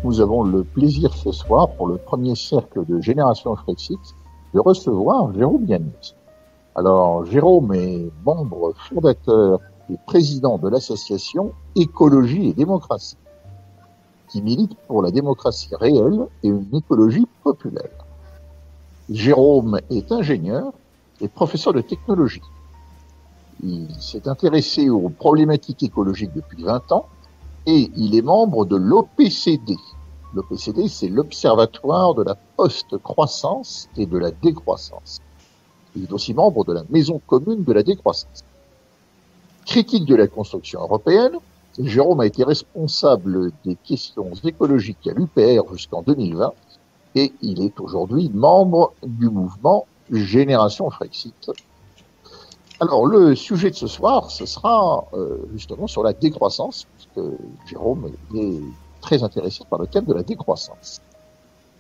nous avons le plaisir ce soir, pour le premier cercle de Génération Frexit, de recevoir Jérôme Yanez. Alors, Jérôme est membre fondateur et président de l'association Écologie et Démocratie, qui milite pour la démocratie réelle et une écologie populaire. Jérôme est ingénieur et professeur de technologie. Il s'est intéressé aux problématiques écologiques depuis 20 ans et il est membre de l'OPCD. L'OPCD, c'est l'Observatoire de la post-croissance et de la décroissance. Il est aussi membre de la Maison commune de la décroissance. Critique de la construction européenne, Jérôme a été responsable des questions écologiques à l'UPR jusqu'en 2020 et il est aujourd'hui membre du mouvement Génération Frexit. Alors, le sujet de ce soir, ce sera justement sur la décroissance, puisque Jérôme est très intéressé par le thème de la décroissance.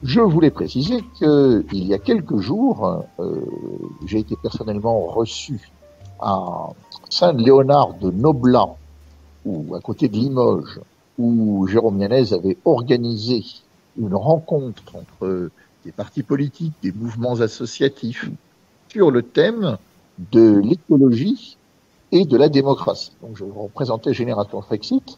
Je voulais préciser qu'il y a quelques jours, j'ai été personnellement reçu à Saint-Léonard de Noblat, ou à côté de Limoges, où Jérôme Yanez avait organisé une rencontre entre des partis politiques, des mouvements associatifs, sur le thème de l'écologie et de la démocratie. Donc, je représentais Génération Frexit,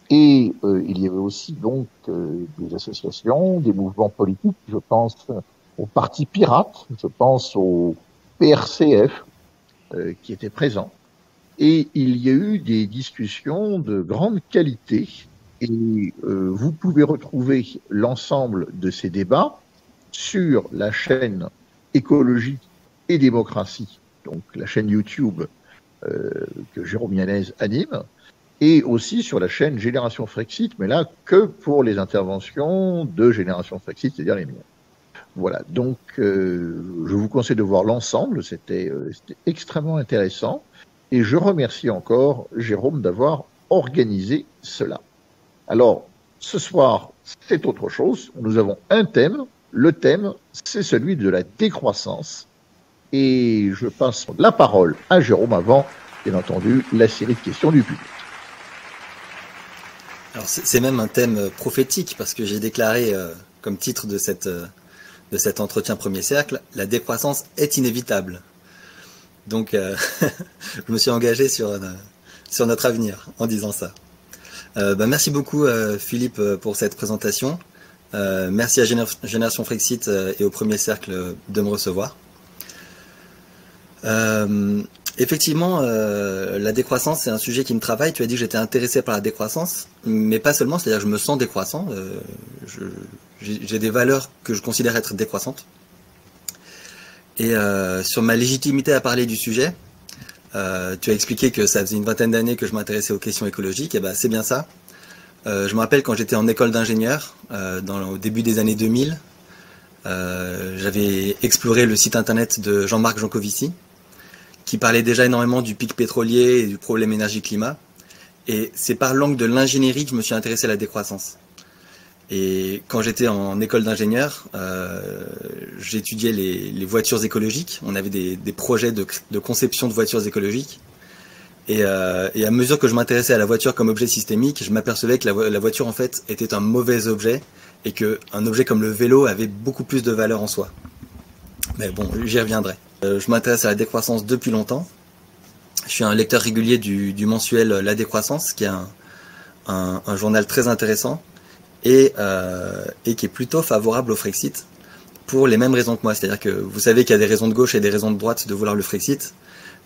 et il y avait aussi donc des associations, des mouvements politiques. Je pense au Parti Pirate, je pense au PRCF qui était présent. Et il y a eu des discussions de grande qualité. Et vous pouvez retrouver l'ensemble de ces débats sur la chaîne Écologie et Démocratie, donc la chaîne YouTube que Jérôme Yanez anime, et aussi sur la chaîne Génération Frexit, mais là que pour les interventions de Génération Frexit, c'est-à-dire les miennes. Voilà, donc je vous conseille de voir l'ensemble, c'était extrêmement intéressant, et je remercie encore Jérôme d'avoir organisé cela. Alors, ce soir, c'est autre chose, nous avons un thème, le thème, c'est celui de la décroissance, et je passe la parole à Jérôme avant, bien entendu, la série de questions du public. Alors c'est même un thème prophétique parce que j'ai déclaré comme titre de cet entretien premier cercle, la décroissance est inévitable. Donc je me suis engagé sur notre avenir en disant ça. Merci beaucoup Philippe pour cette présentation. Merci à Génération Frexit et au premier cercle de me recevoir. Effectivement, la décroissance, c'est un sujet qui me travaille. Tu as dit que j'étais intéressé par la décroissance, mais pas seulement, c'est-à-dire que je me sens décroissant. J'ai des valeurs que je considère être décroissantes. Et sur ma légitimité à parler du sujet, tu as expliqué que ça faisait une vingtaine d'années que je m'intéressais aux questions écologiques, et ben c'est bien ça. Je me rappelle quand j'étais en école d'ingénieur, au début des années 2000, j'avais exploré le site internet de Jean-Marc Jancovici, qui parlait déjà énormément du pic pétrolier et du problème énergie-climat. Et c'est par l'angle de l'ingénierie que je me suis intéressé à la décroissance. Et quand j'étais en école d'ingénieur, j'étudiais les voitures écologiques. On avait des projets de conception de voitures écologiques. Et à mesure que je m'intéressais à la voiture comme objet systémique, je m'apercevais que la voiture en fait était un mauvais objet et qu'un objet comme le vélo avait beaucoup plus de valeur en soi. Mais bon, j'y reviendrai. Je m'intéresse à la décroissance depuis longtemps. Je suis un lecteur régulier du mensuel La Décroissance, qui est un journal très intéressant et qui est plutôt favorable au Frexit pour les mêmes raisons que moi. C'est-à-dire que vous savez qu'il y a des raisons de gauche et des raisons de droite de vouloir le Frexit.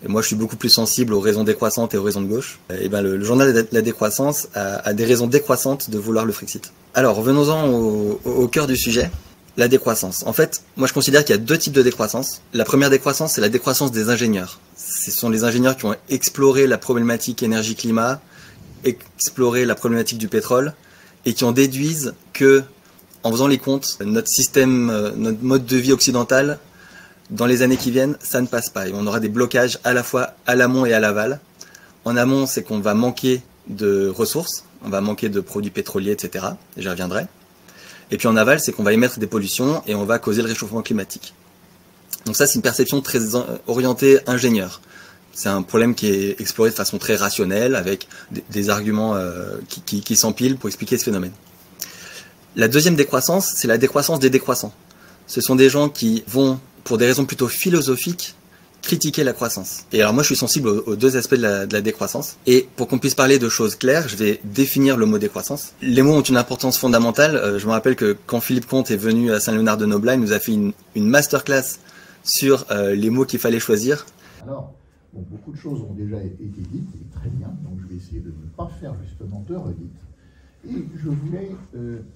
Et moi, je suis beaucoup plus sensible aux raisons décroissantes et aux raisons de gauche. Et ben, le journal La Décroissance a des raisons décroissantes de vouloir le Frexit. Alors, revenons-en au cœur du sujet. La décroissance. En fait, moi je considère qu'il y a deux types de décroissance. La première décroissance, c'est la décroissance des ingénieurs. Ce sont les ingénieurs qui ont exploré la problématique énergie-climat, exploré la problématique du pétrole, et qui en déduisent que, en faisant les comptes, notre système, notre mode de vie occidental, dans les années qui viennent, ça ne passe pas. Et on aura des blocages à la fois à l'amont et à l'aval. En amont, c'est qu'on va manquer de ressources, on va manquer de produits pétroliers, etc. Et j'y reviendrai. Et puis en aval, c'est qu'on va émettre des pollutions et on va causer le réchauffement climatique. Donc ça, c'est une perception très orientée ingénieur. C'est un problème qui est exploré de façon très rationnelle, avec des arguments qui s'empilent pour expliquer ce phénomène. La deuxième décroissance, c'est la décroissance des décroissants. Ce sont des gens qui vont, pour des raisons plutôt philosophiques, critiquer la croissance. Et alors moi je suis sensible aux deux aspects de la décroissance. Et pour qu'on puisse parler de choses claires, je vais définir le mot décroissance. Les mots ont une importance fondamentale. Je me rappelle que quand Philippe Comte est venu à Saint-Léonard-de-Noblat, il nous a fait une masterclass sur les mots qu'il fallait choisir. Alors, bon, beaucoup de choses ont déjà été dites, et très bien, donc je vais essayer de ne pas faire justement de redites. Et je voulais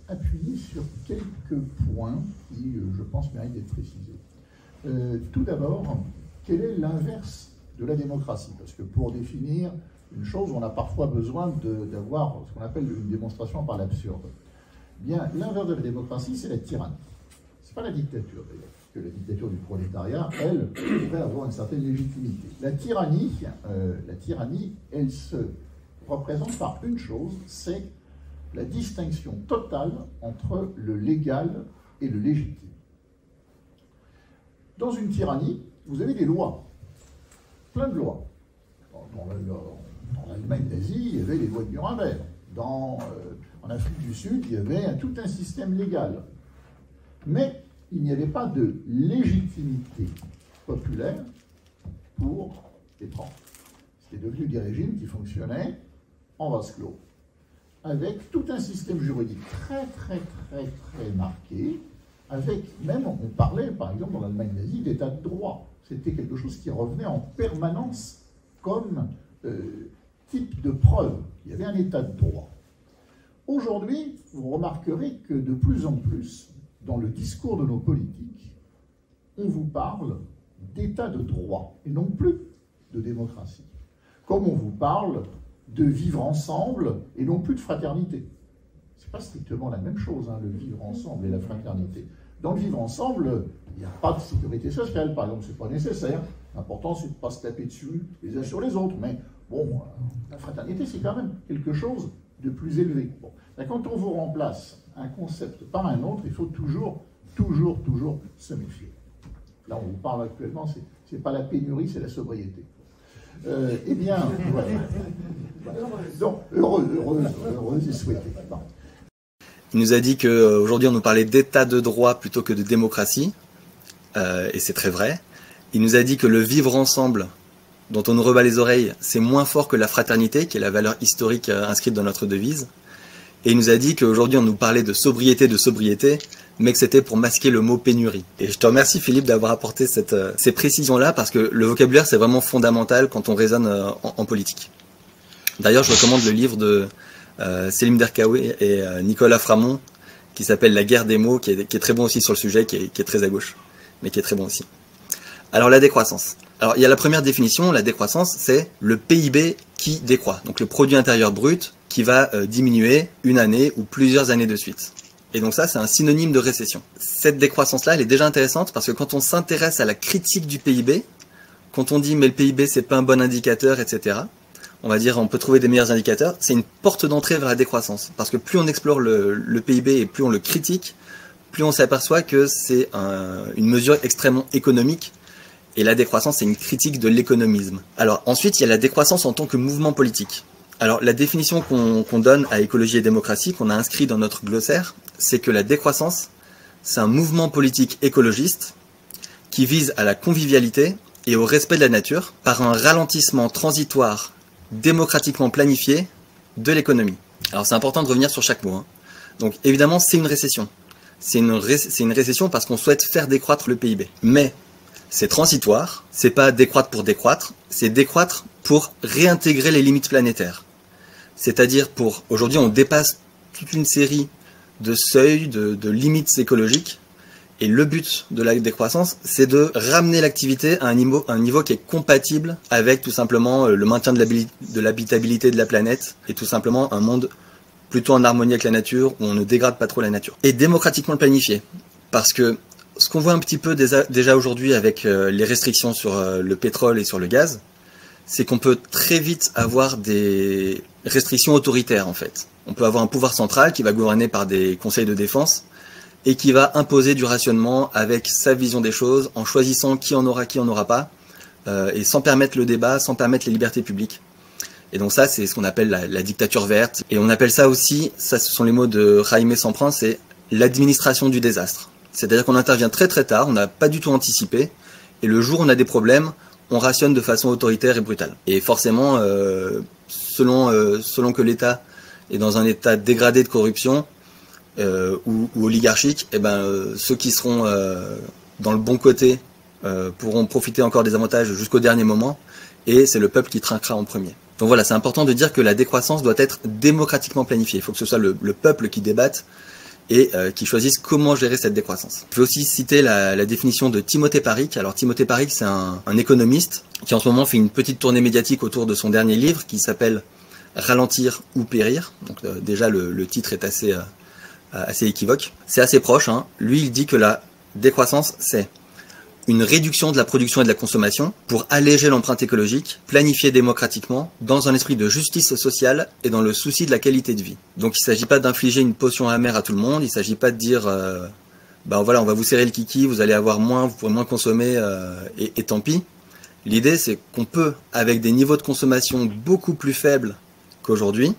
appuyer sur quelques points qui, je pense, méritent d'être précisés. Tout d'abord, quel est l'inverse de la démocratie? Parce que pour définir une chose, on a parfois besoin d'avoir ce qu'on appelle une démonstration par l'absurde. Bien, l'inverse de la démocratie, c'est la tyrannie. C'est pas la dictature, d'ailleurs, que la dictature du prolétariat, elle, devrait avoir une certaine légitimité. La tyrannie, elle se représente par une chose, c'est la distinction totale entre le légal et le légitime. Dans une tyrannie, vous avez des lois, plein de lois. Dans l'Allemagne nazie, il y avait les lois de Nuremberg. En Afrique du Sud, il y avait tout un système légal. Mais il n'y avait pas de légitimité populaire pour les prendre. C'était devenu des régimes qui fonctionnaient en vase clos, avec tout un système juridique très marqué, avec même, on parlait par exemple dans l'Allemagne nazie d'état de droit. C'était quelque chose qui revenait en permanence comme type de preuve. Il y avait un état de droit. Aujourd'hui, vous remarquerez que de plus en plus, dans le discours de nos politiques, on vous parle d'état de droit et non plus de démocratie. Comme on vous parle de vivre ensemble et non plus de fraternité. Ce n'est pas strictement la même chose, hein, le vivre ensemble et la fraternité. Dans le vivre ensemble, il n'y a pas de sécurité sociale, par exemple, ce n'est pas nécessaire. L'important, c'est de ne pas se taper dessus les uns sur les autres. Mais bon, la fraternité, c'est quand même quelque chose de plus élevé. Bon. Quand on vous remplace un concept par un autre, il faut toujours se méfier. Là, on vous parle actuellement, ce n'est pas la pénurie, c'est la sobriété. Eh bien, voilà. Donc, heureuse et souhaitée. Bon. Il nous a dit qu'aujourd'hui on nous parlait d'état de droit plutôt que de démocratie, et c'est très vrai. Il nous a dit que le vivre ensemble, dont on nous rebat les oreilles, c'est moins fort que la fraternité, qui est la valeur historique inscrite dans notre devise. Et il nous a dit qu'aujourd'hui on nous parlait de sobriété, mais que c'était pour masquer le mot pénurie. Et je te remercie Philippe d'avoir apporté ces précisions-là, parce que le vocabulaire c'est vraiment fondamental quand on raisonne en politique. D'ailleurs je recommande le livre de Selim Derkaoui et Nicolas Framont, qui s'appelle La guerre des mots, qui est très bon aussi sur le sujet, qui est très à gauche, mais qui est très bon aussi. Alors la décroissance. Alors il y a la première définition, la décroissance, c'est le PIB qui décroît, donc le produit intérieur brut qui va diminuer une année ou plusieurs années de suite. Et donc ça, c'est un synonyme de récession. Cette décroissance-là, elle est déjà intéressante parce que quand on s'intéresse à la critique du PIB, quand on dit mais le PIB c'est pas un bon indicateur, etc., on va dire on peut trouver des meilleurs indicateurs, c'est une porte d'entrée vers la décroissance. Parce que plus on explore le PIB et plus on le critique, plus on s'aperçoit que c'est une mesure extrêmement économique. Et la décroissance, c'est une critique de l'économisme. Alors ensuite, il y a la décroissance en tant que mouvement politique. Alors la définition qu'on donne à écologie et démocratie, qu'on a inscrit dans notre glossaire, c'est que la décroissance, c'est un mouvement politique écologiste qui vise à la convivialité et au respect de la nature par un ralentissement transitoire démocratiquement planifié de l'économie. Alors c'est important de revenir sur chaque mot. Donc évidemment, c'est une récession. C'est une récession parce qu'on souhaite faire décroître le PIB. Mais c'est transitoire, c'est pas décroître pour décroître, c'est décroître pour réintégrer les limites planétaires. C'est-à-dire aujourd'hui on dépasse toute une série de seuils, de limites écologiques, et le but de la décroissance, c'est de ramener l'activité à un niveau qui est compatible avec tout simplement le maintien de l'habitabilité de la planète, et tout simplement un monde plutôt en harmonie avec la nature, où on ne dégrade pas trop la nature. Et démocratiquement planifié, parce que ce qu'on voit un petit peu déjà aujourd'hui avec les restrictions sur le pétrole et sur le gaz, c'est qu'on peut très vite avoir des restrictions autoritaires en fait. On peut avoir un pouvoir central qui va gouverner par des conseils de défense et qui va imposer du rationnement avec sa vision des choses, en choisissant qui en aura pas, et sans permettre le débat, sans permettre les libertés publiques. Et donc ça, c'est ce qu'on appelle la dictature verte. Et on appelle ça aussi, ça ce sont les mots de Jaime Samprin, c'est l'administration du désastre. C'est-à-dire qu'on intervient très très tard, on n'a pas du tout anticipé, et le jour où on a des problèmes, on rationne de façon autoritaire et brutale. Et forcément, selon que l'État est dans un état dégradé de corruption ou oligarchique, ceux qui seront dans le bon côté pourront profiter encore des avantages jusqu'au dernier moment, et c'est le peuple qui trinquera en premier. Donc voilà, c'est important de dire que la décroissance doit être démocratiquement planifiée. Il faut que ce soit le peuple qui débatte et qui choisissent comment gérer cette décroissance. Je vais aussi citer la définition de Timothée Parikh. Alors Timothée Parikh, c'est un économiste qui en ce moment fait une petite tournée médiatique autour de son dernier livre qui s'appelle Ralentir ou périr. Donc déjà le titre est assez équivoque. C'est assez proche, hein. Lui, il dit que la décroissance, c'est une réduction de la production et de la consommation pour alléger l'empreinte écologique, planifiée démocratiquement, dans un esprit de justice sociale et dans le souci de la qualité de vie. Donc il ne s'agit pas d'infliger une potion amère à tout le monde, il ne s'agit pas de dire voilà, on va vous serrer le kiki, vous allez avoir moins, vous pourrez moins consommer et tant pis. L'idée c'est qu'on peut, avec des niveaux de consommation beaucoup plus faibles qu'aujourd'hui,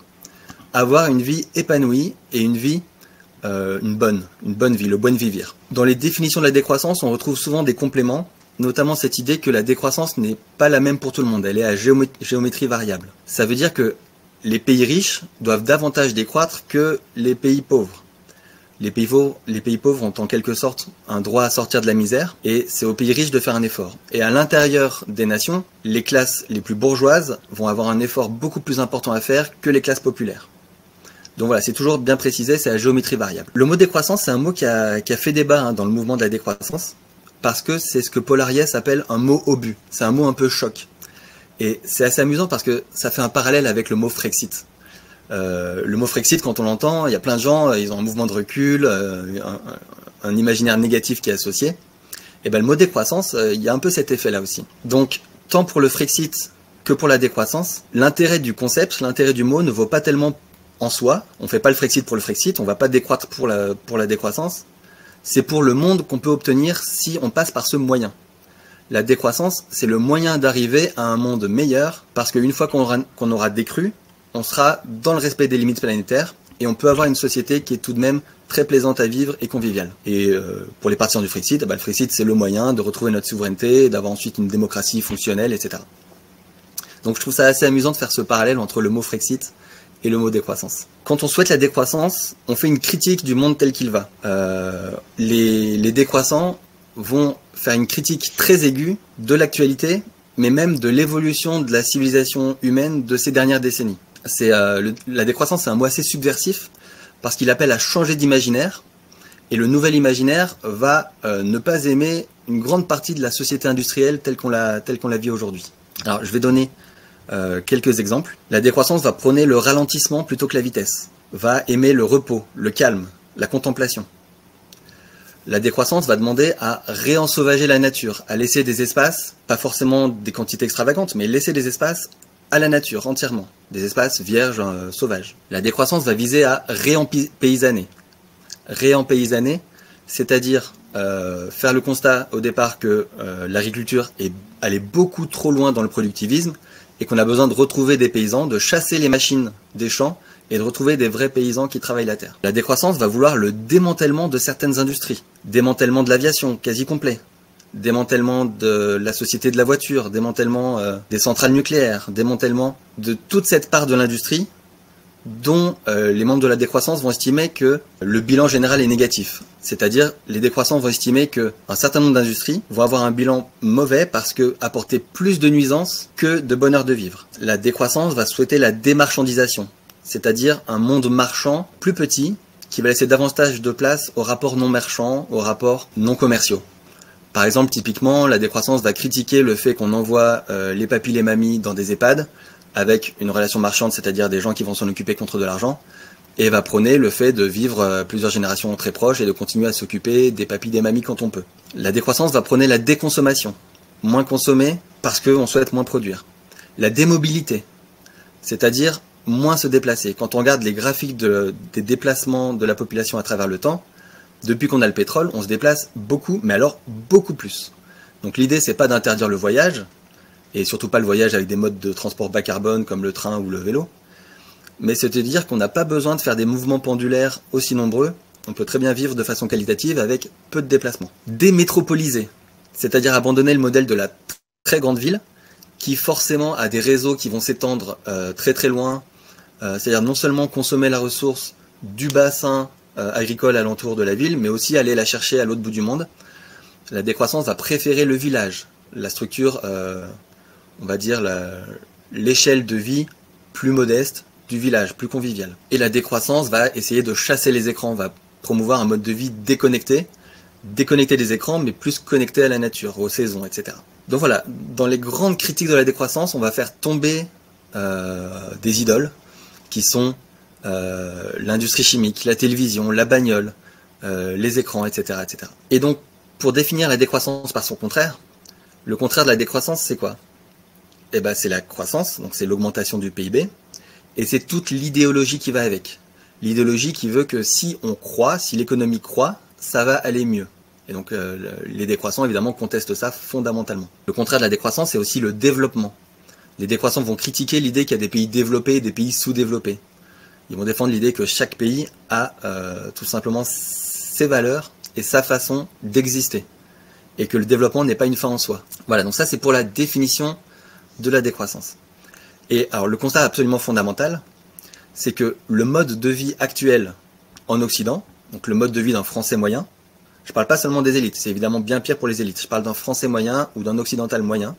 avoir une vie épanouie et une vie une bonne vie, le bon vivre. Dans les définitions de la décroissance, on retrouve souvent des compléments, notamment cette idée que la décroissance n'est pas la même pour tout le monde, elle est à géométrie variable. Ça veut dire que les pays riches doivent davantage décroître que les pays pauvres. Les pays pauvres ont en quelque sorte un droit à sortir de la misère, et c'est aux pays riches de faire un effort. Et à l'intérieur des nations, les classes les plus bourgeoises vont avoir un effort beaucoup plus important à faire que les classes populaires. Donc voilà, c'est toujours bien précisé, c'est la géométrie variable. Le mot décroissance, c'est un mot qui a fait débat dans le mouvement de la décroissance, parce que c'est ce que Paul Ariès appelle un mot obus. C'est un mot un peu choc. Et c'est assez amusant parce que ça fait un parallèle avec le mot Frexit. Le mot Frexit, quand on l'entend, il y a plein de gens, ils ont un mouvement de recul, un imaginaire négatif qui est associé. Et le mot décroissance, il y a un peu cet effet-là aussi. Donc, tant pour le Frexit que pour la décroissance, l'intérêt du concept, l'intérêt du mot ne vaut pas tellement en soi, on ne fait pas le Frexit pour le Frexit, on ne va pas décroître pour la décroissance, c'est pour le monde qu'on peut obtenir si on passe par ce moyen. La décroissance, c'est le moyen d'arriver à un monde meilleur, parce qu'une fois qu'on aura décru, on sera dans le respect des limites planétaires, et on peut avoir une société qui est tout de même très plaisante à vivre et conviviale. Et pour les partisans du Frexit, le Frexit c'est le moyen de retrouver notre souveraineté, d'avoir ensuite une démocratie fonctionnelle, etc. Donc je trouve ça assez amusant de faire ce parallèle entre le mot Frexit et le mot décroissance. Quand on souhaite la décroissance, on fait une critique du monde tel qu'il va. Les décroissants vont faire une critique très aiguë de l'actualité, mais même de l'évolution de la civilisation humaine de ces dernières décennies. La décroissance, c'est un mot assez subversif, parce qu'il appelle à changer d'imaginaire, et le nouvel imaginaire va ne pas aimer une grande partie de la société industrielle telle qu'on la vit aujourd'hui. Alors, je vais donner quelques exemples. La décroissance va prôner le ralentissement plutôt que la vitesse, va aimer le repos, le calme, la contemplation. La décroissance va demander à réensauvager la nature, à laisser des espaces, pas forcément des quantités extravagantes, mais laisser des espaces à la nature entièrement, des espaces vierges, sauvages. La décroissance va viser à réempaysanner. Réempaysanner, c'est-à-dire faire le constat au départ que l'agriculture est allée beaucoup trop loin dans le productivisme, et qu'on a besoin de retrouver des paysans, de chasser les machines des champs et de retrouver des vrais paysans qui travaillent la terre. La décroissance va vouloir le démantèlement de certaines industries, démantèlement de l'aviation quasi complet, démantèlement de la société de la voiture, démantèlement des centrales nucléaires, démantèlement de toute cette part de l'industrie dont les membres de la décroissance vont estimer que le bilan général est négatif. C'est-à-dire, les décroissants vont estimer qu'un certain nombre d'industries vont avoir un bilan mauvais parce que apporter plus de nuisances que de bonheur de vivre. La décroissance va souhaiter la démarchandisation, c'est-à-dire un monde marchand plus petit qui va laisser davantage de place aux rapports non marchands, aux rapports non commerciaux. Par exemple, typiquement, la décroissance va critiquer le fait qu'on envoie les papis, les mamies dans des EHPAD avec une relation marchande, c'est-à-dire des gens qui vont s'en occuper contre de l'argent, et va prôner le fait de vivre plusieurs générations très proches et de continuer à s'occuper des papis, des mamies quand on peut. La décroissance va prôner la déconsommation, moins consommer parce qu'on souhaite moins produire. La démobilité, c'est-à-dire moins se déplacer. Quand on regarde les graphiques des déplacements de la population à travers le temps, depuis qu'on a le pétrole, on se déplace beaucoup, mais alors beaucoup plus. Donc l'idée, c'est pas d'interdire le voyage, et surtout pas le voyage avec des modes de transport bas carbone comme le train ou le vélo, mais c'est de dire qu'on n'a pas besoin de faire des mouvements pendulaires aussi nombreux On peut très bien vivre de façon qualitative avec peu de déplacements. Démétropoliser, c'est-à-dire abandonner le modèle de la très grande ville, qui forcément a des réseaux qui vont s'étendre très très loin, c'est-à-dire non seulement consommer la ressource du bassin agricole alentour de la ville, mais aussi aller la chercher à l'autre bout du monde. La décroissance va préférer le village, la structure, on va dire l'échelle de vie plus modeste du village, plus convivial. Et la décroissance va essayer de chasser les écrans, va promouvoir un mode de vie déconnecté des écrans, mais plus connecté à la nature, aux saisons, etc. Donc voilà, dans les grandes critiques de la décroissance, on va faire tomber des idoles qui sont l'industrie chimique, la télévision, la bagnole, les écrans, etc., etc. Et donc, pour définir la décroissance par son contraire, le contraire de la décroissance, c'est quoi? Eh ben, c'est la croissance, donc c'est l'augmentation du PIB, et c'est toute l'idéologie qui va avec. L'idéologie qui veut que si on croît, si l'économie croît, ça va aller mieux. Et donc les décroissants, évidemment, contestent ça fondamentalement. Le contraire de la décroissance, c'est aussi le développement. Les décroissants vont critiquer l'idée qu'il y a des pays développés et des pays sous-développés. Ils vont défendre l'idée que chaque pays a tout simplement ses valeurs et sa façon d'exister. Et que le développement n'est pas une fin en soi. Voilà, donc ça c'est pour la définition de la décroissance. Et alors le constat absolument fondamental, c'est que le mode de vie actuel en Occident, donc le mode de vie d'un Français moyen, je ne parle pas seulement des élites, c'est évidemment bien pire pour les élites, je parle d'un Français moyen ou d'un Occidental moyen,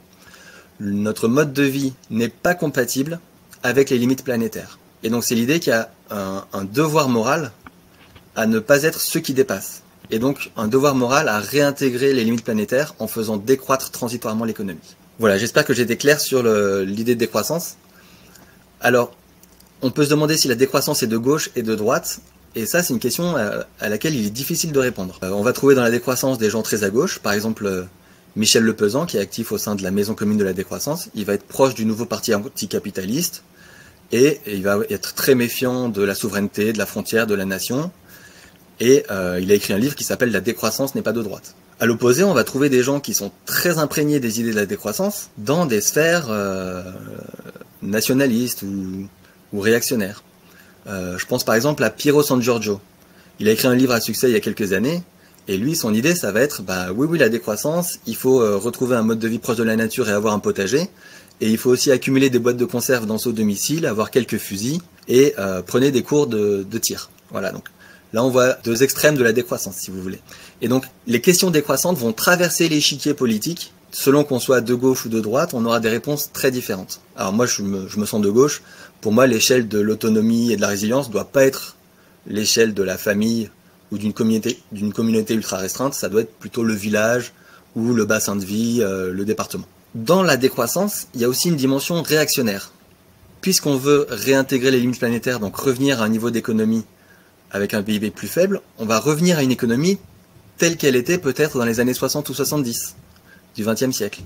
notre mode de vie n'est pas compatible avec les limites planétaires. Et donc c'est l'idée qu'il y a un devoir moral à ne pas être ceux qui dépassent. Et donc un devoir moral à réintégrer les limites planétaires en faisant décroître transitoirement l'économie. Voilà, j'espère que j'ai été clair sur l'idée de décroissance. Alors, on peut se demander si la décroissance est de gauche et de droite, et ça c'est une question à laquelle il est difficile de répondre. On va trouver dans la décroissance des gens très à gauche, par exemple Michel Lepezan, qui est actif au sein de la Maison commune de la décroissance, il va être proche du nouveau parti anticapitaliste, et il va être très méfiant de la souveraineté, de la frontière, de la nation, et il a écrit un livre qui s'appelle « La décroissance n'est pas de droite ». À l'opposé, on va trouver des gens qui sont très imprégnés des idées de la décroissance dans des sphères nationalistes ou réactionnaires. Je pense par exemple à Piero San Giorgio. Il a écrit un livre à succès il y a quelques années, et lui, son idée, ça va être, oui, la décroissance, il faut retrouver un mode de vie proche de la nature et avoir un potager, et il faut aussi accumuler des boîtes de conserve dans son domicile, avoir quelques fusils, et prenez des cours de tir. Voilà, donc là on voit deux extrêmes de la décroissance, si vous voulez. Et donc, les questions décroissantes vont traverser l'échiquier politique. Selon qu'on soit de gauche ou de droite, on aura des réponses très différentes. Alors moi, je me sens de gauche. Pour moi, l'échelle de l'autonomie et de la résilience ne doit pas être l'échelle de la famille ou d'une communauté ultra restreinte. Ça doit être plutôt le village ou le bassin de vie, le département. Dans la décroissance, il y a aussi une dimension réactionnaire. Puisqu'on veut réintégrer les limites planétaires, donc revenir à un niveau d'économie avec un PIB plus faible, on va revenir à une économie telle qu'elle était peut-être dans les années 60 ou 70 du XXe siècle.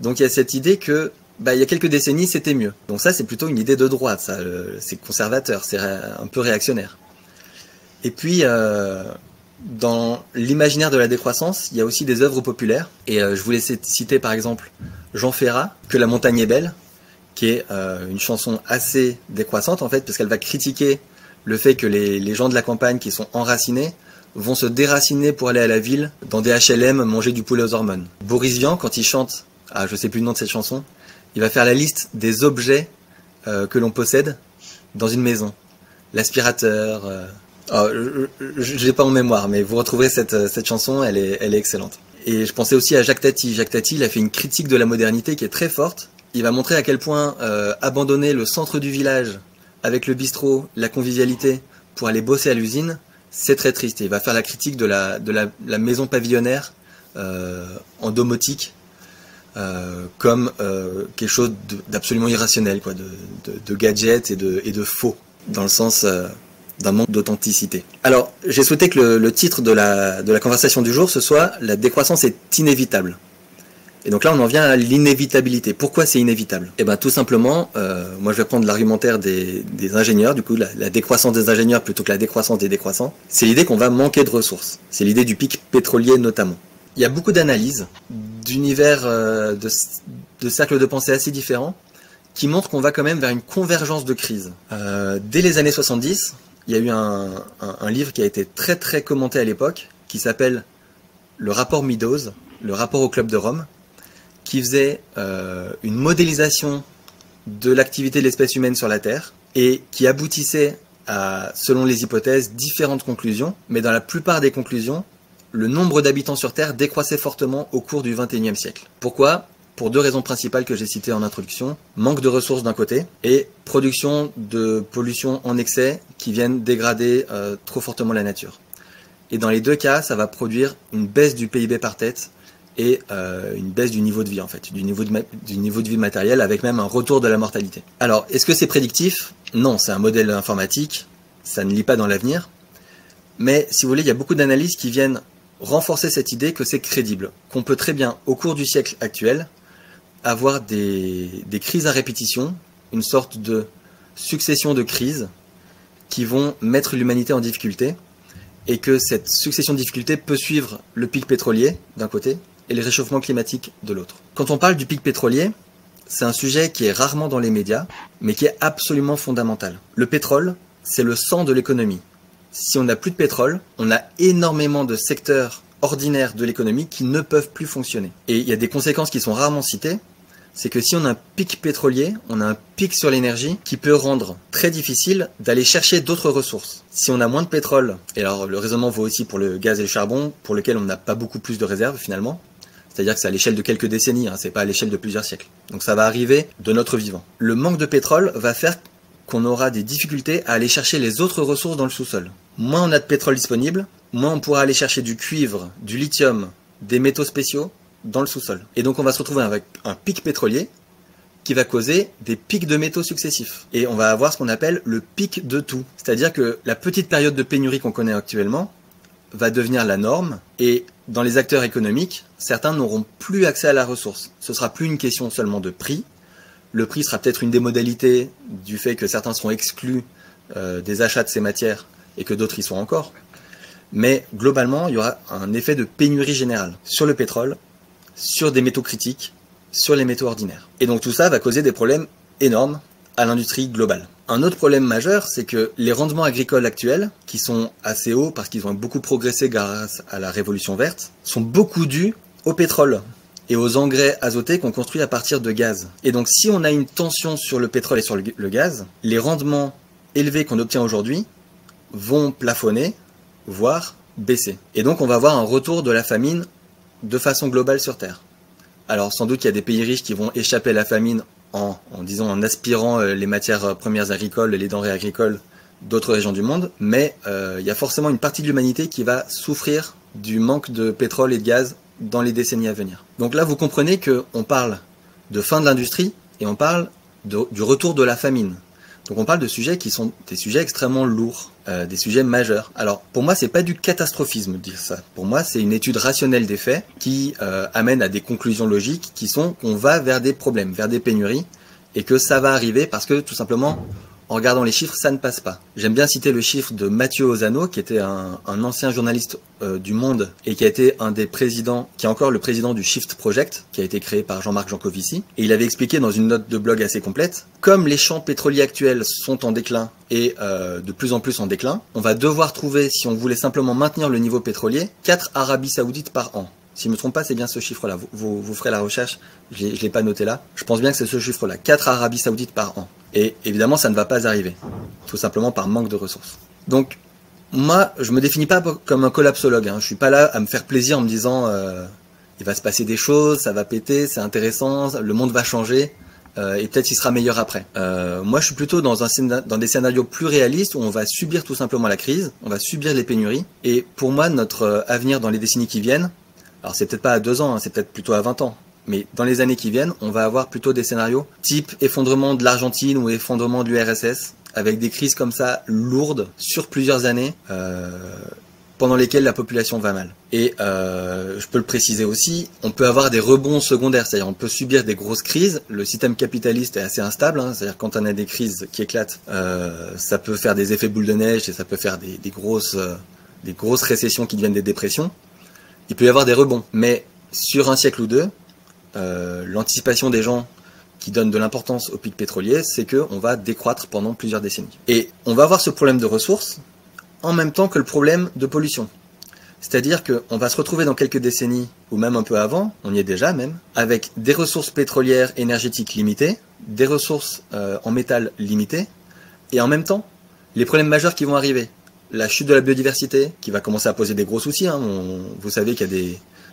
Donc il y a cette idée que il y a quelques décennies c'était mieux. Donc ça c'est plutôt une idée de droite, ça, c'est conservateur, c'est un peu réactionnaire. Et puis dans l'imaginaire de la décroissance, il y a aussi des œuvres populaires. Et je voulais citer par exemple Jean Ferrat, Que la montagne est belle, qui est une chanson assez décroissante en fait, parce qu'elle va critiquer le fait que les gens de la campagne qui sont enracinés vont se déraciner pour aller à la ville, dans des HLM, manger du poulet aux hormones. Boris Vian, quand il chante, je sais plus le nom de cette chanson, il va faire la liste des objets que l'on possède dans une maison. L'aspirateur, je l'ai pas en mémoire, mais vous retrouverez cette chanson, elle est excellente. Et je pensais aussi à Jacques Tati. Jacques Tati, il a fait une critique de la modernité qui est très forte. Il va montrer à quel point abandonner le centre du village avec le bistrot, la convivialité, pour aller bosser à l'usine, c'est très triste. Et il va faire la critique de la maison pavillonnaire en domotique comme quelque chose d'absolument irrationnel, quoi, de gadget et de faux, dans le sens d'un manque d'authenticité. Alors, j'ai souhaité que le titre de la conversation du jour, ce soit « La décroissance est inévitable ». Et donc là, on en vient à l'inévitabilité. Pourquoi c'est inévitable? Eh bien, tout simplement, moi je vais prendre l'argumentaire des ingénieurs, du coup, la décroissance des ingénieurs plutôt que la décroissance des décroissants. C'est l'idée qu'on va manquer de ressources. C'est l'idée du pic pétrolier notamment. Il y a beaucoup d'analyses, d'univers, de cercles de pensée assez différents, qui montrent qu'on va quand même vers une convergence de crise. Dès les années 70, il y a eu un livre qui a été très très commenté à l'époque, qui s'appelle le rapport Meadows, le rapport au Club de Rome, qui faisait une modélisation de l'activité de l'espèce humaine sur la Terre, et qui aboutissait à, selon les hypothèses, différentes conclusions, mais dans la plupart des conclusions, le nombre d'habitants sur Terre décroissait fortement au cours du XXIe siècle. Pourquoi ? Pour deux raisons principales que j'ai citées en introduction. Manque de ressources d'un côté, et production de pollution en excès qui viennent dégrader trop fortement la nature. Et dans les deux cas, ça va produire une baisse du PIB par tête et une baisse du niveau de vie, en fait, du niveau de vie matériel, avec même un retour de la mortalité. Alors, est-ce que c'est prédictif ? Non, c'est un modèle informatique, ça ne lit pas dans l'avenir. Mais si vous voulez, il y a beaucoup d'analyses qui viennent renforcer cette idée que c'est crédible, qu'on peut très bien, au cours du siècle actuel, avoir des crises à répétition, une sorte de succession de crises qui vont mettre l'humanité en difficulté, et que cette succession de difficultés peut suivre le pic pétrolier d'un côté et les réchauffements climatiques de l'autre. Quand on parle du pic pétrolier, c'est un sujet qui est rarement dans les médias, mais qui est absolument fondamental. Le pétrole, c'est le sang de l'économie. Si on n'a plus de pétrole, on a énormément de secteurs ordinaires de l'économie qui ne peuvent plus fonctionner. Et il y a des conséquences qui sont rarement citées, c'est que si on a un pic pétrolier, on a un pic sur l'énergie qui peut rendre très difficile d'aller chercher d'autres ressources. Si on a moins de pétrole, et alors le raisonnement vaut aussi pour le gaz et le charbon, pour lequel on n'a pas beaucoup plus de réserves finalement, c'est-à-dire que c'est à l'échelle de quelques décennies, c'est pas à l'échelle de plusieurs siècles. Donc ça va arriver de notre vivant. Le manque de pétrole va faire qu'on aura des difficultés à aller chercher les autres ressources dans le sous-sol. Moins on a de pétrole disponible, moins on pourra aller chercher du cuivre, du lithium, des métaux spéciaux dans le sous-sol. Et donc on va se retrouver avec un pic pétrolier qui va causer des pics de métaux successifs. Et on va avoir ce qu'on appelle le pic de tout. C'est-à-dire que la petite période de pénurie qu'on connaît actuellement va devenir la norme, et dans les acteurs économiques, certains n'auront plus accès à la ressource. Ce sera plus une question seulement de prix. Le prix sera peut-être une des modalités du fait que certains seront exclus des achats de ces matières et que d'autres y sont encore. Mais globalement, il y aura un effet de pénurie générale sur le pétrole, sur des métaux critiques, sur les métaux ordinaires. Et donc tout ça va causer des problèmes énormes à l'industrie globale. Un autre problème majeur, c'est que les rendements agricoles actuels, qui sont assez hauts parce qu'ils ont beaucoup progressé grâce à la révolution verte, sont beaucoup dus au pétrole et aux engrais azotés qu'on construit à partir de gaz. Et donc si on a une tension sur le pétrole et sur le gaz, les rendements élevés qu'on obtient aujourd'hui vont plafonner, voire baisser. Et donc on va avoir un retour de la famine de façon globale sur Terre. Alors sans doute qu'il y a des pays riches qui vont échapper à la famine en aspirant les matières premières agricoles, les denrées agricoles d'autres régions du monde, mais il y a forcément une partie de l'humanité qui va souffrir du manque de pétrole et de gaz dans les décennies à venir. Donc là, vous comprenez qu'on parle de fin de l'industrie et on parle du retour de la famine. Donc on parle de sujets qui sont des sujets extrêmement lourds, des sujets majeurs. Alors pour moi, c'est pas du catastrophisme de dire ça. Pour moi, c'est une étude rationnelle des faits qui amène à des conclusions logiques qui sont qu'on va vers des problèmes, vers des pénuries, et que ça va arriver parce que tout simplement, en regardant les chiffres, ça ne passe pas. J'aime bien citer le chiffre de Mathieu Ozano, qui était un ancien journaliste du Monde et qui a été un des présidents, qui est encore le président du Shift Project, qui a été créé par Jean-Marc Jancovici. Et il avait expliqué dans une note de blog assez complète, comme les champs pétroliers actuels sont en déclin et de plus en plus en déclin, on va devoir trouver, si on voulait simplement maintenir le niveau pétrolier, 4 Arabies Saoudites par an. Si je ne me trompe pas, c'est bien ce chiffre-là. Vous ferez la recherche, je ne l'ai pas noté là. Je pense bien que c'est ce chiffre-là, 4 Arabies Saoudites par an. Et évidemment, ça ne va pas arriver, tout simplement par manque de ressources. Donc, moi, je me définis pas comme un collapsologue. Je suis pas là à me faire plaisir en me disant il va se passer des choses, ça va péter, c'est intéressant, le monde va changer et peut-être il sera meilleur après. Moi, je suis plutôt dans des scénarios plus réalistes où on va subir tout simplement la crise, on va subir les pénuries. Et pour moi, notre avenir dans les décennies qui viennent, alors c'est peut-être pas à 2 ans, c'est peut-être plutôt à 20 ans. Mais dans les années qui viennent, on va avoir plutôt des scénarios type effondrement de l'Argentine ou effondrement de l'URSS, avec des crises comme ça lourdes sur plusieurs années, pendant lesquelles la population va mal. Et je peux le préciser aussi, on peut avoir des rebonds secondaires, c'est-à-dire on peut subir des grosses crises. Le système capitaliste est assez instable, c'est-à-dire quand on a des crises qui éclatent, ça peut faire des effets boule de neige et ça peut faire des grosses récessions qui deviennent des dépressions. Il peut y avoir des rebonds, mais sur un siècle ou deux, l'anticipation des gens qui donne de l'importance au pic pétrolier, c'est qu'on va décroître pendant plusieurs décennies. Et on va avoir ce problème de ressources en même temps que le problème de pollution. C'est-à-dire qu'on va se retrouver dans quelques décennies, ou même un peu avant, on y est déjà même, avec des ressources pétrolières énergétiques limitées, des ressources en métal limitées, et en même temps, les problèmes majeurs qui vont arriver. La chute de la biodiversité, qui va commencer à poser des gros soucis. Vous savez qu'il y a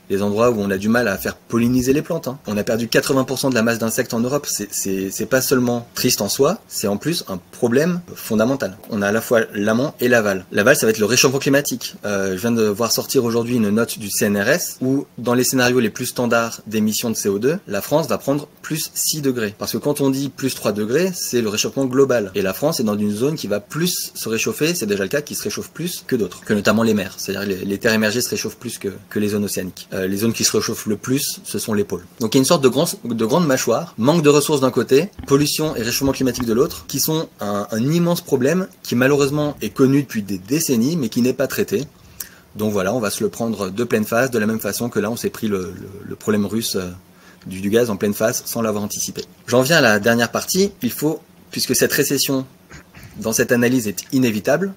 des endroits où on a du mal à faire polliniser les plantes. On a perdu 80% de la masse d'insectes en Europe. C'est pas seulement triste en soi, c'est en plus un problème fondamental. On a à la fois l'amont et l'aval. L'aval, ça va être le réchauffement climatique. Je viens de voir sortir aujourd'hui une note du CNRS où, dans les scénarios les plus standards d'émissions de CO2, la France va prendre plus 6 degrés. Parce que quand on dit plus 3 degrés, c'est le réchauffement global. Et la France est dans une zone qui va plus se réchauffer, c'est déjà le cas, qui se réchauffe plus que d'autres, que notamment les mers. C'est-à-dire les terres émergées se réchauffent plus que les zones océaniques. Les zones qui se réchauffent le plus, ce sont les pôles. Donc il y a une sorte de grande mâchoire, manque de ressources d'un côté, pollution et réchauffement climatique de l'autre, qui sont un immense problème qui malheureusement est connu depuis des décennies, mais qui n'est pas traité. Donc voilà, on va se le prendre de pleine face, de la même façon que là on s'est pris le problème russe du gaz en pleine face sans l'avoir anticipé. J'en viens à la dernière partie. Il faut, puisque cette récession dans cette analyse est inévitable,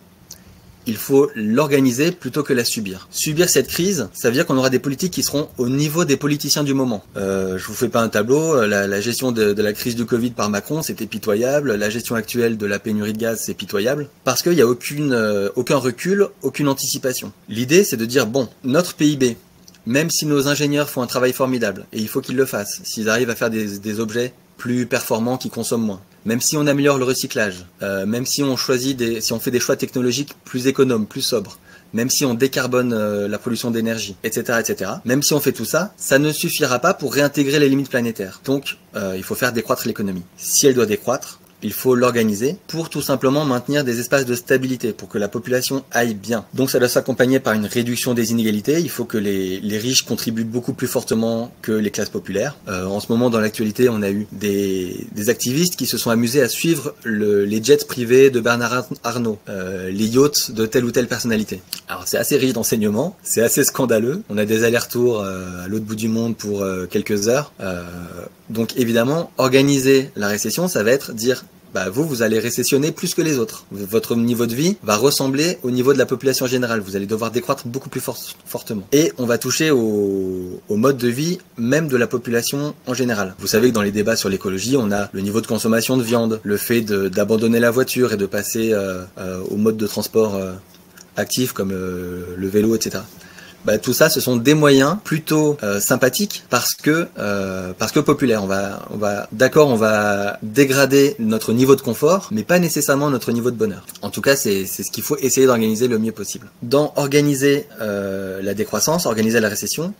il faut l'organiser plutôt que la subir. Subir cette crise, ça veut dire qu'on aura des politiques qui seront au niveau des politiciens du moment. Je vous fais pas un tableau, la gestion de la crise du Covid par Macron, c'était pitoyable. La gestion actuelle de la pénurie de gaz, c'est pitoyable. Parce qu'il n'y a aucun recul, aucune anticipation. L'idée, c'est de dire, bon, notre PIB, même si nos ingénieurs font un travail formidable, et il faut qu'ils le fassent, s'ils arrivent à faire des objets plus performants qui consomment moins, même si on améliore le recyclage, même si on si on fait des choix technologiques plus économes, plus sobres, même si on décarbone la pollution d'énergie, etc., etc., même si on fait tout ça, ça ne suffira pas pour réintégrer les limites planétaires. Donc, il faut faire décroître l'économie. Si elle doit décroître, il faut l'organiser pour tout simplement maintenir des espaces de stabilité, pour que la population aille bien. Donc ça doit s'accompagner par une réduction des inégalités. Il faut que les riches contribuent beaucoup plus fortement que les classes populaires. En ce moment, dans l'actualité, on a eu des activistes qui se sont amusés à suivre les jets privés de Bernard Arnault, les yachts de telle ou telle personnalité. Alors c'est assez riche d'enseignements, c'est assez scandaleux. On a des allers-retours à l'autre bout du monde pour quelques heures. Donc évidemment, organiser la récession, ça va être dire vous allez récessionner plus que les autres. Votre niveau de vie va ressembler au niveau de la population générale. Vous allez devoir décroître beaucoup plus fortement. Et on va toucher au mode de vie même de la population en général. Vous savez que dans les débats sur l'écologie, on a le niveau de consommation de viande, le fait d'abandonner la voiture et de passer au mode de transport actif comme le vélo, etc. Tout ça, ce sont des moyens plutôt sympathiques parce que populaires. On va dégrader notre niveau de confort, mais pas nécessairement notre niveau de bonheur. En tout cas, c'est ce qu'il faut essayer d'organiser le mieux possible. Dans organiser la décroissance, organiser la récession,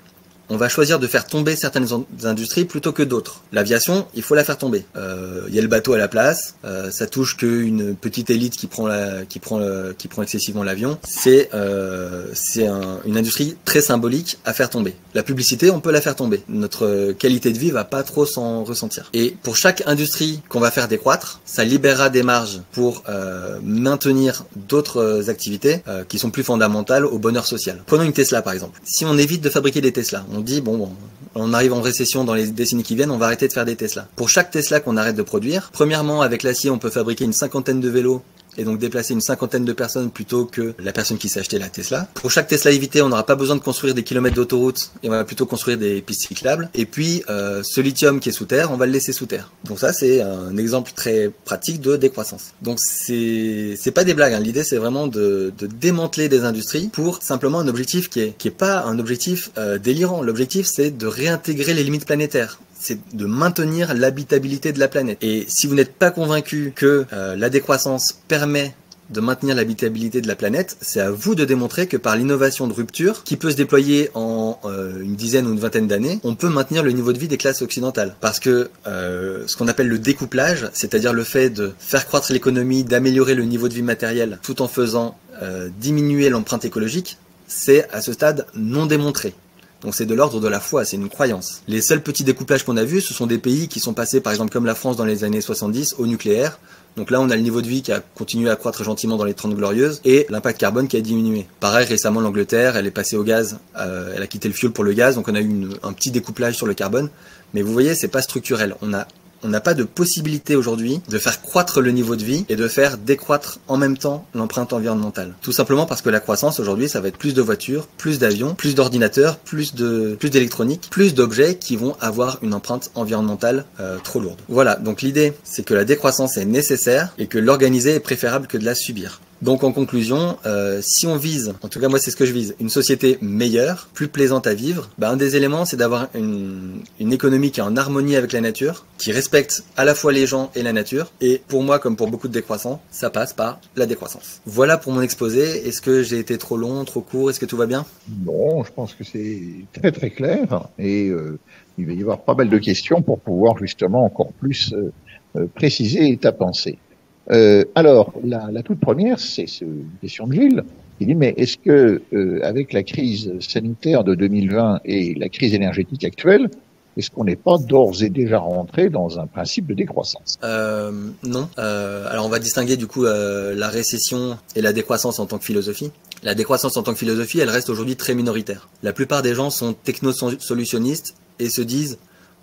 on va choisir de faire tomber certaines industries plutôt que d'autres. L'aviation, il faut la faire tomber. Il y a le bateau à la place, ça touche qu'une petite élite qui prend excessivement l'avion. C'est une industrie très symbolique à faire tomber. La publicité, on peut la faire tomber. Notre qualité de vie va pas trop s'en ressentir. Et pour chaque industrie qu'on va faire décroître, ça libérera des marges pour maintenir d'autres activités qui sont plus fondamentales au bonheur social. Prenons une Tesla par exemple. Si on évite de fabriquer des Tesla, on dit on arrive en récession dans les décennies qui viennent, on va arrêter de faire des Tesla. Pour chaque Tesla qu'on arrête de produire, premièrement avec l'acier on peut fabriquer une cinquantaine de vélos et donc déplacer une cinquantaine de personnes plutôt que la personne qui s'est acheté la Tesla. Pour chaque Tesla évité, on n'aura pas besoin de construire des kilomètres d'autoroute et on va plutôt construire des pistes cyclables. Et puis ce lithium qui est sous terre, on va le laisser sous terre. Donc ça c'est un exemple très pratique de décroissance. Donc c'est pas des blagues, hein. L'idée c'est vraiment de démanteler des industries pour simplement un objectif qui est pas un objectif délirant. L'objectif c'est de réintégrer les limites planétaires. C'est de maintenir l'habitabilité de la planète. Et si vous n'êtes pas convaincu que la décroissance permet de maintenir l'habitabilité de la planète, c'est à vous de démontrer que par l'innovation de rupture, qui peut se déployer en une dizaine ou une vingtaine d'années, on peut maintenir le niveau de vie des classes occidentales. Parce que ce qu'on appelle le découplage, c'est-à-dire le fait de faire croître l'économie, d'améliorer le niveau de vie matériel, tout en faisant diminuer l'empreinte écologique, c'est à ce stade non démontré. Donc c'est de l'ordre de la foi, c'est une croyance. Les seuls petits découplages qu'on a vus, ce sont des pays qui sont passés, par exemple comme la France dans les années 70, au nucléaire. Donc là, on a le niveau de vie qui a continué à croître gentiment dans les 30 glorieuses et l'impact carbone qui a diminué. Pareil, récemment, l'Angleterre, elle est passée au gaz, elle a quitté le fioul pour le gaz, donc on a eu un petit découplage sur le carbone. Mais vous voyez, c'est pas structurel. On on n'a pas de possibilité aujourd'hui de faire croître le niveau de vie et de faire décroître en même temps l'empreinte environnementale. Tout simplement parce que la croissance aujourd'hui, ça va être plus de voitures, plus d'avions, plus d'ordinateurs, plus d'électronique, plus d'objets qui vont avoir une empreinte environnementale trop lourde. Voilà, donc l'idée, c'est que la décroissance est nécessaire et que l'organiser est préférable que de la subir. Donc en conclusion, si on vise, en tout cas moi c'est ce que je vise, une société meilleure, plus plaisante à vivre, un des éléments c'est d'avoir une économie qui est en harmonie avec la nature, qui respecte à la fois les gens et la nature, et pour moi comme pour beaucoup de décroissants, ça passe par la décroissance. Voilà pour mon exposé. Est-ce que j'ai été trop long, trop court? Est-ce que tout va bien? Non, je pense que c'est très très clair et il va y avoir pas mal de questions pour pouvoir justement encore plus préciser ta pensée. Alors, la toute première, c'est une question de Gilles. Il dit, mais est-ce que, avec la crise sanitaire de 2020 et la crise énergétique actuelle, est-ce qu'on n'est pas d'ores et déjà rentré dans un principe de décroissance? Non. Alors, on va distinguer du coup la récession et la décroissance en tant que philosophie. La décroissance en tant que philosophie, elle reste aujourd'hui très minoritaire. La plupart des gens sont technosolutionnistes et se disent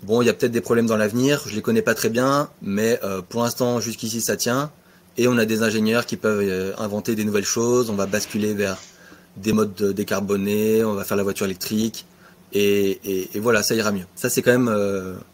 bon, il y a peut-être des problèmes dans l'avenir, je les connais pas très bien, mais pour l'instant, jusqu'ici, ça tient. Et on a des ingénieurs qui peuvent inventer des nouvelles choses, on va basculer vers des modes décarbonés, on va faire la voiture électrique, et voilà, ça ira mieux. Ça, c'est quand même,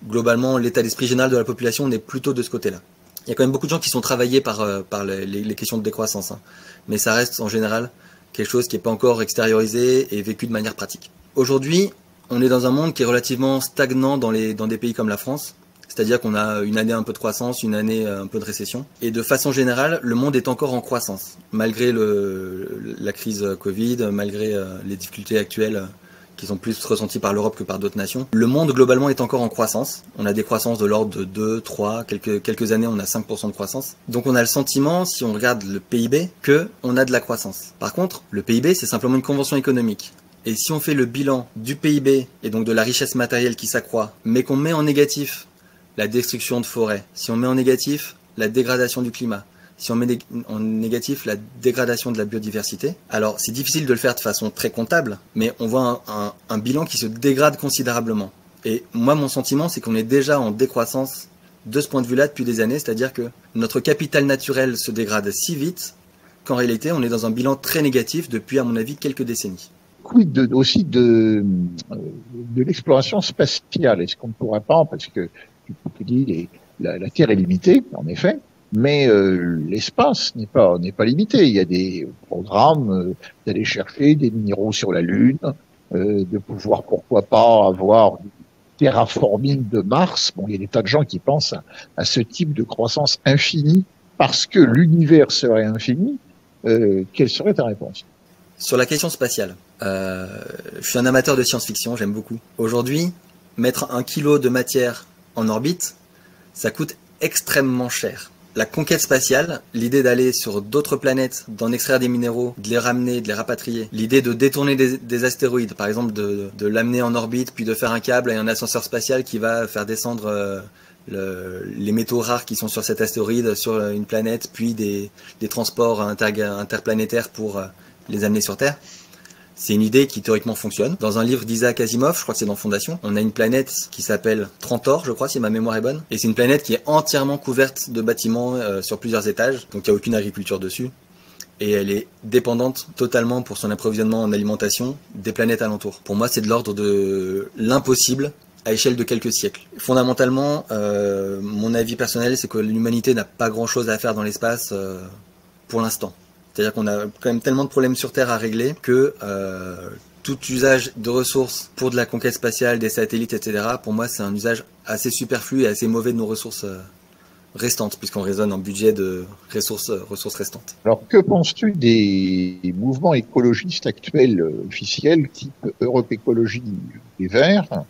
globalement, l'état d'esprit général de la population, on est plutôt de ce côté-là. Il y a quand même beaucoup de gens qui sont travaillés par les questions de décroissance, hein. Mais ça reste, en général, quelque chose qui n'est pas encore extériorisé et vécu de manière pratique. Aujourd'hui, on est dans un monde qui est relativement stagnant dans des pays comme la France. C'est-à-dire qu'on a une année un peu de croissance, une année un peu de récession. Et de façon générale, le monde est encore en croissance. Malgré la crise Covid, malgré les difficultés actuelles qui sont plus ressenties par l'Europe que par d'autres nations. Le monde globalement est encore en croissance. On a des croissances de l'ordre de 2, 3, quelques années on a 5% de croissance. Donc on a le sentiment, si on regarde le PIB, qu'on a de la croissance. Par contre, le PIB c'est simplement une convention économique. Et si on fait le bilan du PIB et donc de la richesse matérielle qui s'accroît, mais qu'on met en négatif la destruction de forêts, si on met en négatif la dégradation du climat, si on met en négatif la dégradation de la biodiversité, alors c'est difficile de le faire de façon très comptable, mais on voit un bilan qui se dégrade considérablement. Et moi, mon sentiment, c'est qu'on est déjà en décroissance de ce point de vue-là depuis des années, c'est-à-dire que notre capital naturel se dégrade si vite qu'en réalité, on est dans un bilan très négatif depuis, à mon avis, quelques décennies. Quid aussi de l'exploration spatiale? Est-ce qu'on ne pourrait pas, parce que tu dis la Terre est limitée, en effet, mais l'espace n'est pas limité. Il y a des programmes d'aller chercher des minéraux sur la Lune, de pouvoir, pourquoi pas, avoir du terraforming de Mars. Bon, il y a des tas de gens qui pensent à ce type de croissance infinie parce que l'univers serait infini. Quelle serait ta réponse? Sur la question spatiale, je suis un amateur de science-fiction, j'aime beaucoup. Aujourd'hui, mettre 1 kilo de matière en orbite, ça coûte extrêmement cher. La conquête spatiale, l'idée d'aller sur d'autres planètes, d'en extraire des minéraux, de les ramener, de les rapatrier, l'idée de détourner des astéroïdes, par exemple de l'amener en orbite, puis de faire un câble et un ascenseur spatial qui va faire descendre les métaux rares qui sont sur cet astéroïde sur une planète, puis des transports interplanétaires pour les amener sur Terre. C'est une idée qui théoriquement fonctionne. Dans un livre d'Isaac Asimov, je crois que c'est dans Fondation, on a une planète qui s'appelle Trantor, je crois, si ma mémoire est bonne. Et c'est une planète qui est entièrement couverte de bâtiments sur plusieurs étages, donc il n'y a aucune agriculture dessus. Et elle est dépendante totalement pour son approvisionnement en alimentation des planètes alentours. Pour moi, c'est de l'ordre de l'impossible à échelle de quelques siècles. Fondamentalement, mon avis personnel, c'est que l'humanité n'a pas grand-chose à faire dans l'espace pour l'instant. C'est-à-dire qu'on a quand même tellement de problèmes sur Terre à régler que tout usage de ressources pour de la conquête spatiale, des satellites, etc., pour moi, c'est un usage assez superflu et assez mauvais de nos ressources restantes, puisqu'on raisonne en budget de ressources restantes. Alors, que penses-tu des mouvements écologistes actuels officiels, type Europe Écologie des Verts,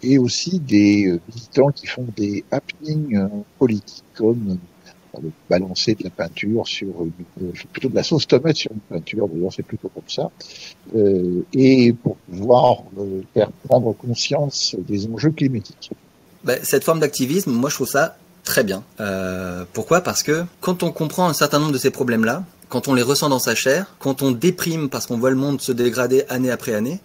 et aussi des militants qui font des happenings politiques, comme de balancer de la peinture sur plutôt de la sauce tomate sur une peinture, d'ailleurs c'est plutôt comme ça, et pour pouvoir faire prendre conscience des enjeux climatiques. Cette forme d'activisme, moi je trouve ça très bien. Pourquoi? Parce que quand on comprend un certain nombre de ces problèmes-là, quand on les ressent dans sa chair, quand on déprime parce qu'on voit le monde se dégrader année après année,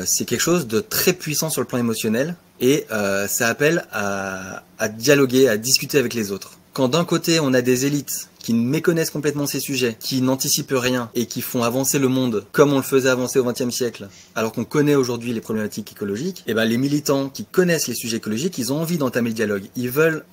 c'est quelque chose de très puissant sur le plan émotionnel Et ça appelle à dialoguer, à discuter avec les autres. Quand d'un côté on a des élites qui méconnaissent complètement ces sujets, qui n'anticipent rien et qui font avancer le monde comme on le faisait avancer au XXe siècle, alors qu'on connaît aujourd'hui les problématiques écologiques, et ben les militants qui connaissent les sujets écologiques, ils ont envie d'entamer le dialogue. Ils veulent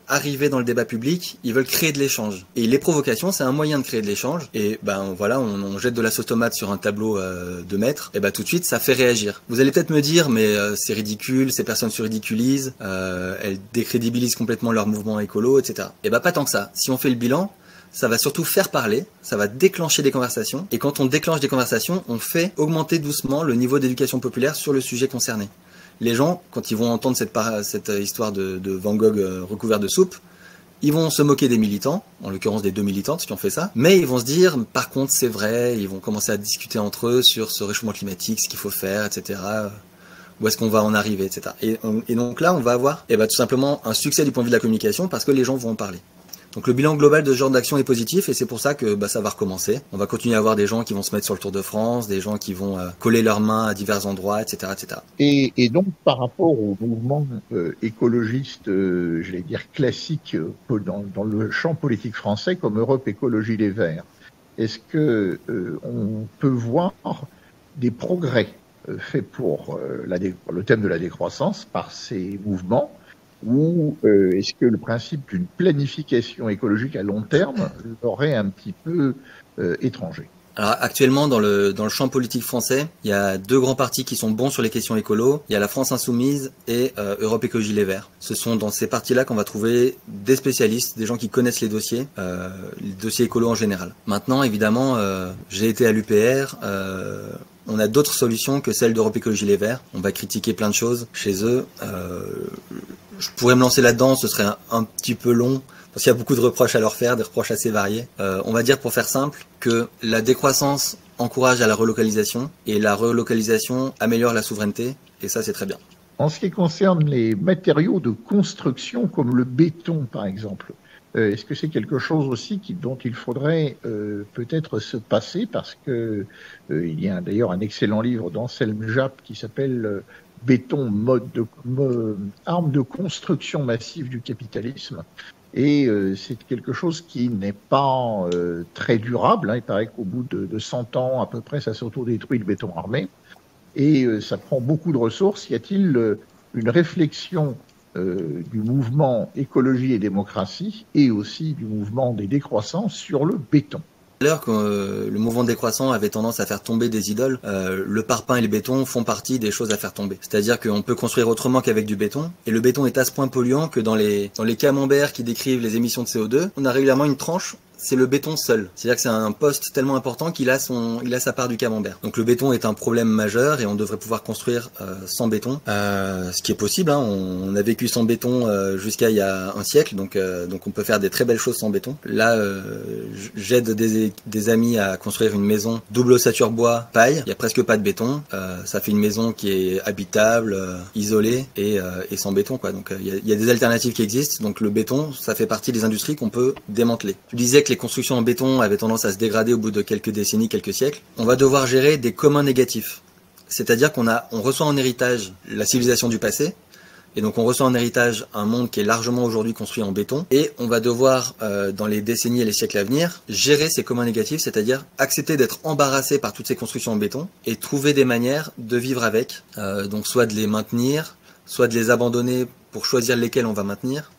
arriver dans le débat public, ils veulent créer de l'échange. Et les provocations, c'est un moyen de créer de l'échange. Et ben voilà, on jette de la sauce tomate sur un tableau de maître, et ben tout de suite ça fait réagir. Vous allez peut-être me dire, mais c'est ridicule, ces personnes se ridiculisent, elles décrédibilisent complètement leur mouvement écolo, etc. Et ben pas tant que ça. Si on fait le bilan, ça va surtout faire parler, ça va déclencher des conversations, et quand on déclenche des conversations, on fait augmenter doucement le niveau d'éducation populaire sur le sujet concerné. Les gens, quand ils vont entendre cette histoire de Van Gogh recouvert de soupe, ils vont se moquer des militants, en l'occurrence des 2 militantes qui ont fait ça, mais ils vont se dire, par contre c'est vrai, ils vont commencer à discuter entre eux sur ce réchauffement climatique, ce qu'il faut faire, etc., où est-ce qu'on va en arriver, etc. Et donc là, on va avoir tout simplement un succès du point de vue de la communication, parce que les gens vont en parler. Donc le bilan global de ce genre d'action est positif et c'est pour ça que ça va recommencer. On va continuer à avoir des gens qui vont se mettre sur le Tour de France, des gens qui vont coller leurs mains à divers endroits, etc., etc. Et donc par rapport au mouvement écologiste, j'allais dire classique dans le champ politique français comme Europe Écologie Les Verts, est-ce que on peut voir des progrès faits pour le thème de la décroissance par ces mouvements? Ou est-ce que le principe d'une planification écologique à long terme leur est un petit peu étranger? Alors actuellement dans le champ politique français, il y a 2 grands partis qui sont bons sur les questions écolo. Il y a la France Insoumise et Europe Écologie Les Verts. Ce sont dans ces partis-là qu'on va trouver des spécialistes, des gens qui connaissent les dossiers écolo en général. Maintenant, évidemment, j'ai été à l'UPR. On a d'autres solutions que celles d'Europe Écologie Les Verts. On va critiquer plein de choses chez eux. Je pourrais me lancer là-dedans, ce serait un petit peu long, parce qu'il y a beaucoup de reproches à leur faire, des reproches assez variés. On va dire, pour faire simple, que la décroissance encourage à la relocalisation, et la relocalisation améliore la souveraineté, et ça c'est très bien. En ce qui concerne les matériaux de construction, comme le béton par exemple, est-ce que c'est quelque chose aussi dont il faudrait peut-être se passer, parce que il y a d'ailleurs un excellent livre d'Anselme Japp qui s'appelle Béton, arme de construction massive du capitalisme. Et c'est quelque chose qui n'est pas très durable. Il paraît qu'au bout de 100 ans, à peu près, ça s'autodétruit le béton armé. Et ça prend beaucoup de ressources. Y a-t-il une réflexion du mouvement écologie et démocratie et aussi du mouvement des décroissants sur le béton? L'heure que le mouvement décroissant avait tendance à faire tomber des idoles, le parpaing et le béton font partie des choses à faire tomber. C'est-à-dire qu'on peut construire autrement qu'avec du béton, et le béton est à ce point polluant que dans les camemberts qui décrivent les émissions de CO2, on a régulièrement une tranche, c'est le béton seul. C'est-à-dire que c'est un poste tellement important qu'il a sa part du camembert. Donc le béton est un problème majeur et on devrait pouvoir construire sans béton, ce qui est possible. On a vécu sans béton jusqu'à il y a un siècle, donc on peut faire des très belles choses sans béton. Là, j'aide des amis à construire une maison double ossature bois paille. Il y a presque pas de béton. Ça fait une maison qui est habitable, isolée et sans béton, quoi. Donc il y a des alternatives qui existent. Donc le béton, ça fait partie des industries qu'on peut démanteler. Tu disais que les constructions en béton avaient tendance à se dégrader au bout de quelques décennies, quelques siècles. On va devoir gérer des communs négatifs. C'est-à-dire qu'on reçoit en héritage la civilisation du passé, et donc on reçoit en héritage un monde qui est largement aujourd'hui construit en béton, et on va devoir, dans les décennies et les siècles à venir, gérer ces communs négatifs, c'est-à-dire accepter d'être embarrassé par toutes ces constructions en béton, et trouver des manières de vivre avec, donc soit de les maintenir, soit de les abandonner pour choisir lesquels on va maintenir,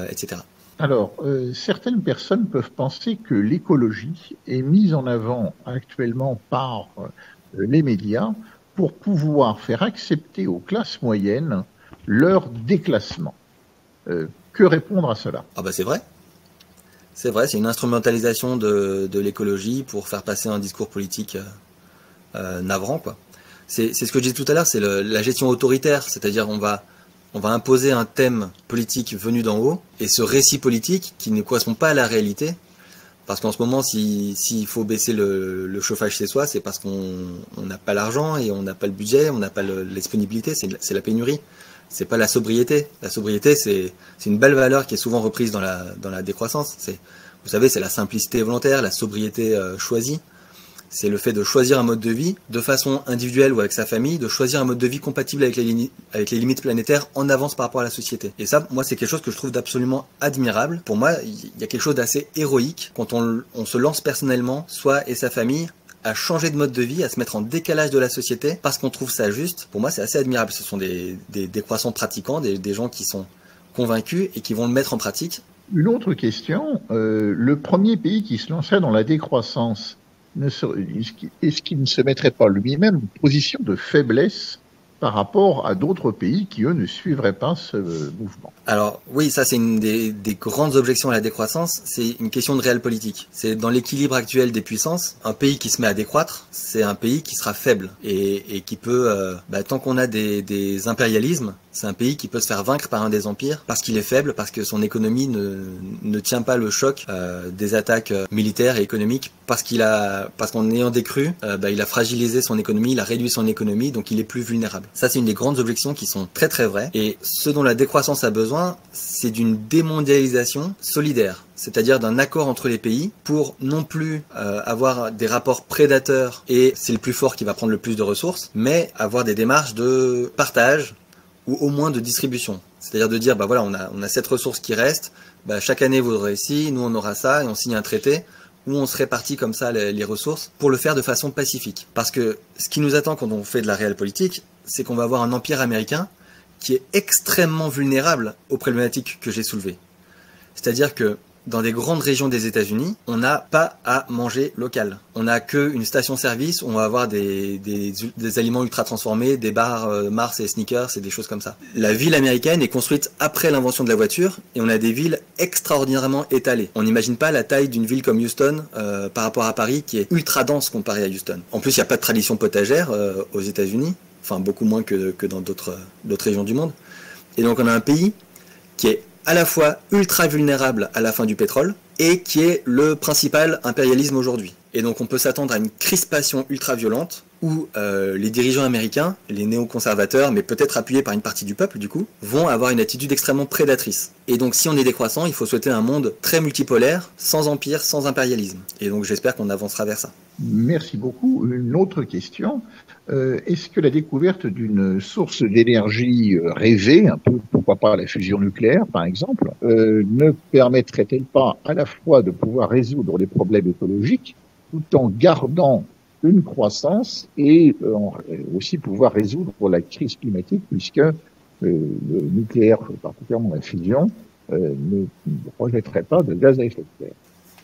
etc. Alors, certaines personnes peuvent penser que l'écologie est mise en avant actuellement par les médias pour pouvoir faire accepter aux classes moyennes leur déclassement. Que répondre à cela? Ah bah c'est vrai. C'est vrai, c'est une instrumentalisation de l'écologie pour faire passer un discours politique navrant, quoi. C'est ce que je disais tout à l'heure, c'est la gestion autoritaire, c'est-à-dire on va imposer un thème politique venu d'en haut, et ce récit politique qui ne correspond pas à la réalité, parce qu'en ce moment, s'il faut baisser le chauffage chez soi, c'est parce qu'on n'a pas l'argent et on n'a pas le budget, on n'a pas la disponibilité, c'est la pénurie. C'est pas la sobriété. La sobriété, c'est une belle valeur qui est souvent reprise dans la décroissance. Vous savez, c'est la simplicité volontaire, la sobriété choisie. C'est le fait de choisir un mode de vie de façon individuelle ou avec sa famille, de choisir un mode de vie compatible avec les limites planétaires en avance par rapport à la société. Et ça, moi, c'est quelque chose que je trouve d'absolument admirable. Pour moi, il y a quelque chose d'assez héroïque quand on se lance personnellement, soi et sa famille, à changer de mode de vie, à se mettre en décalage de la société parce qu'on trouve ça juste. Pour moi, c'est assez admirable. Ce sont des croissants pratiquants, des gens qui sont convaincus et qui vont le mettre en pratique. Une autre question, le premier pays qui se lançait dans la décroissance, est-ce qu'il ne se mettrait pas lui-même en position de faiblesse par rapport à d'autres pays qui, eux, ne suivraient pas ce mouvement? Alors oui, ça c'est une des grandes objections à la décroissance, c'est une question de réelle politique. C'est dans l'équilibre actuel des puissances, un pays qui se met à décroître, c'est un pays qui sera faible et qui peut, tant qu'on a des impérialismes, c'est un pays qui peut se faire vaincre par un des empires parce qu'il est faible, parce que son économie ne tient pas le choc des attaques militaires et économiques, parce qu'en ayant décru, il a fragilisé son économie, il a réduit son économie, donc il est plus vulnérable. Ça c'est une des grandes objections qui sont très très vraies. Et ce dont la décroissance a besoin, c'est d'une démondialisation solidaire, c'est-à-dire d'un accord entre les pays pour non plus avoir des rapports prédateurs et c'est le plus fort qui va prendre le plus de ressources, mais avoir des démarches de partage ou au moins de distribution. C'est-à-dire de dire, on a cette ressource qui reste, chaque année vous aurez ci, nous on aura ça, et on signe un traité où on se répartit comme ça les ressources pour le faire de façon pacifique. Parce que ce qui nous attend quand on fait de la réelle politique, c'est qu'on va avoir un empire américain qui est extrêmement vulnérable aux problématiques que j'ai soulevées. C'est-à-dire que dans des grandes régions des États-Unis, on n'a pas à manger local. On n'a qu'une station-service où on va avoir des aliments ultra transformés, des bars Mars et Snickers et des choses comme ça. La ville américaine est construite après l'invention de la voiture et on a des villes extraordinairement étalées. On n'imagine pas la taille d'une ville comme Houston par rapport à Paris qui est ultra dense comparée à Houston. En plus, il n'y a pas de tradition potagère aux États-Unis, enfin beaucoup moins que dans d'autres régions du monde. Et donc on a un pays qui est à la fois ultra vulnérable à la fin du pétrole et qui est le principal impérialisme aujourd'hui. Et donc on peut s'attendre à une crispation ultra violente où les dirigeants américains, les néoconservateurs, mais peut-être appuyés par une partie du peuple du coup, vont avoir une attitude extrêmement prédatrice. Et donc si on est décroissant, il faut souhaiter un monde très multipolaire, sans empire, sans impérialisme. Et donc j'espère qu'on avancera vers ça. Merci beaucoup. Une autre question. Est-ce que la découverte d'une source d'énergie rêvée, un peu, pourquoi pas la fusion nucléaire par exemple, ne permettrait-elle pas à la fois de pouvoir résoudre les problèmes écologiques tout en gardant une croissance et aussi pouvoir résoudre la crise climatique puisque le nucléaire, particulièrement la fusion, ne rejetterait pas de gaz à effet de serre?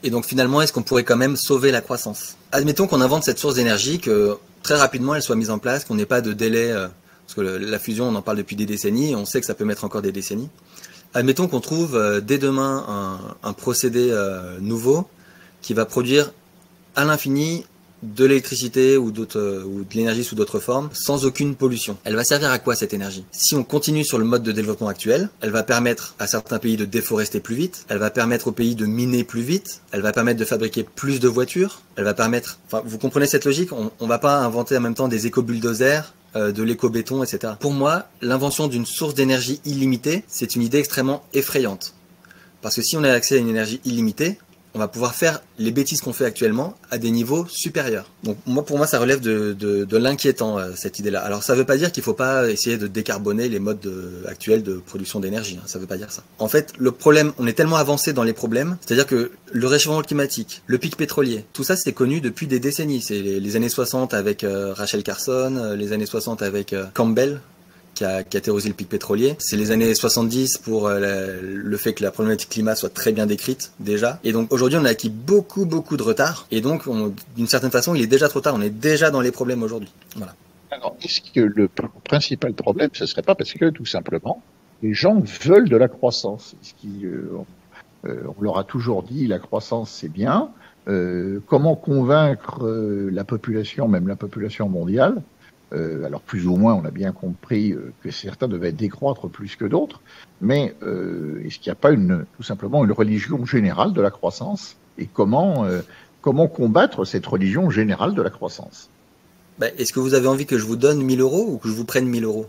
Et donc finalement, est-ce qu'on pourrait quand même sauver la croissance? Admettons qu'on invente cette source d'énergie, que très rapidement elle soit mise en place, qu'on n'ait pas de délai, parce que la fusion on en parle depuis des décennies, et on sait que ça peut mettre encore des décennies. Admettons qu'on trouve dès demain un procédé nouveau qui va produire à l'infini de l'électricité ou de l'énergie sous d'autres formes, sans aucune pollution. Elle va servir à quoi cette énergie? Si on continue sur le mode de développement actuel, elle va permettre à certains pays de déforester plus vite, elle va permettre aux pays de miner plus vite, elle va permettre de fabriquer plus de voitures, elle va permettre... Enfin, vous comprenez cette logique? On va pas inventer en même temps des éco-bulldozers, de l'éco-béton, etc. Pour moi, l'invention d'une source d'énergie illimitée, c'est une idée extrêmement effrayante. Parce que si on a accès à une énergie illimitée, on va pouvoir faire les bêtises qu'on fait actuellement à des niveaux supérieurs. Donc pour moi, ça relève de l'inquiétant, cette idée-là. Alors ça ne veut pas dire qu'il ne faut pas essayer de décarboner les modes actuels de production d'énergie. Hein, ça ne veut pas dire ça. En fait, le problème, on est tellement avancé dans les problèmes, c'est-à-dire que le réchauffement climatique, le pic pétrolier, tout ça c'est connu depuis des décennies. C'est les années 60 avec Rachel Carson, les années 60 avec Campbell, qui a théorisé le pic pétrolier. C'est les années 70 pour le fait que la problématique climat soit très bien décrite déjà. Et donc aujourd'hui on a acquis beaucoup de retard. Et donc d'une certaine façon il est déjà trop tard, on est déjà dans les problèmes aujourd'hui. Voilà. Alors est-ce que le principal problème ce serait pas parce que tout simplement les gens veulent de la croissance? On leur a toujours dit la croissance c'est bien. Comment convaincre la population, même la population mondiale? Alors plus ou moins, on a bien compris que certains devaient décroître plus que d'autres, mais est-ce qu'il n'y a pas tout simplement une religion générale de la croissance? Et comment combattre cette religion générale de la croissance? Est-ce que vous avez envie que je vous donne 1000 euros ou que je vous prenne 1000 euros?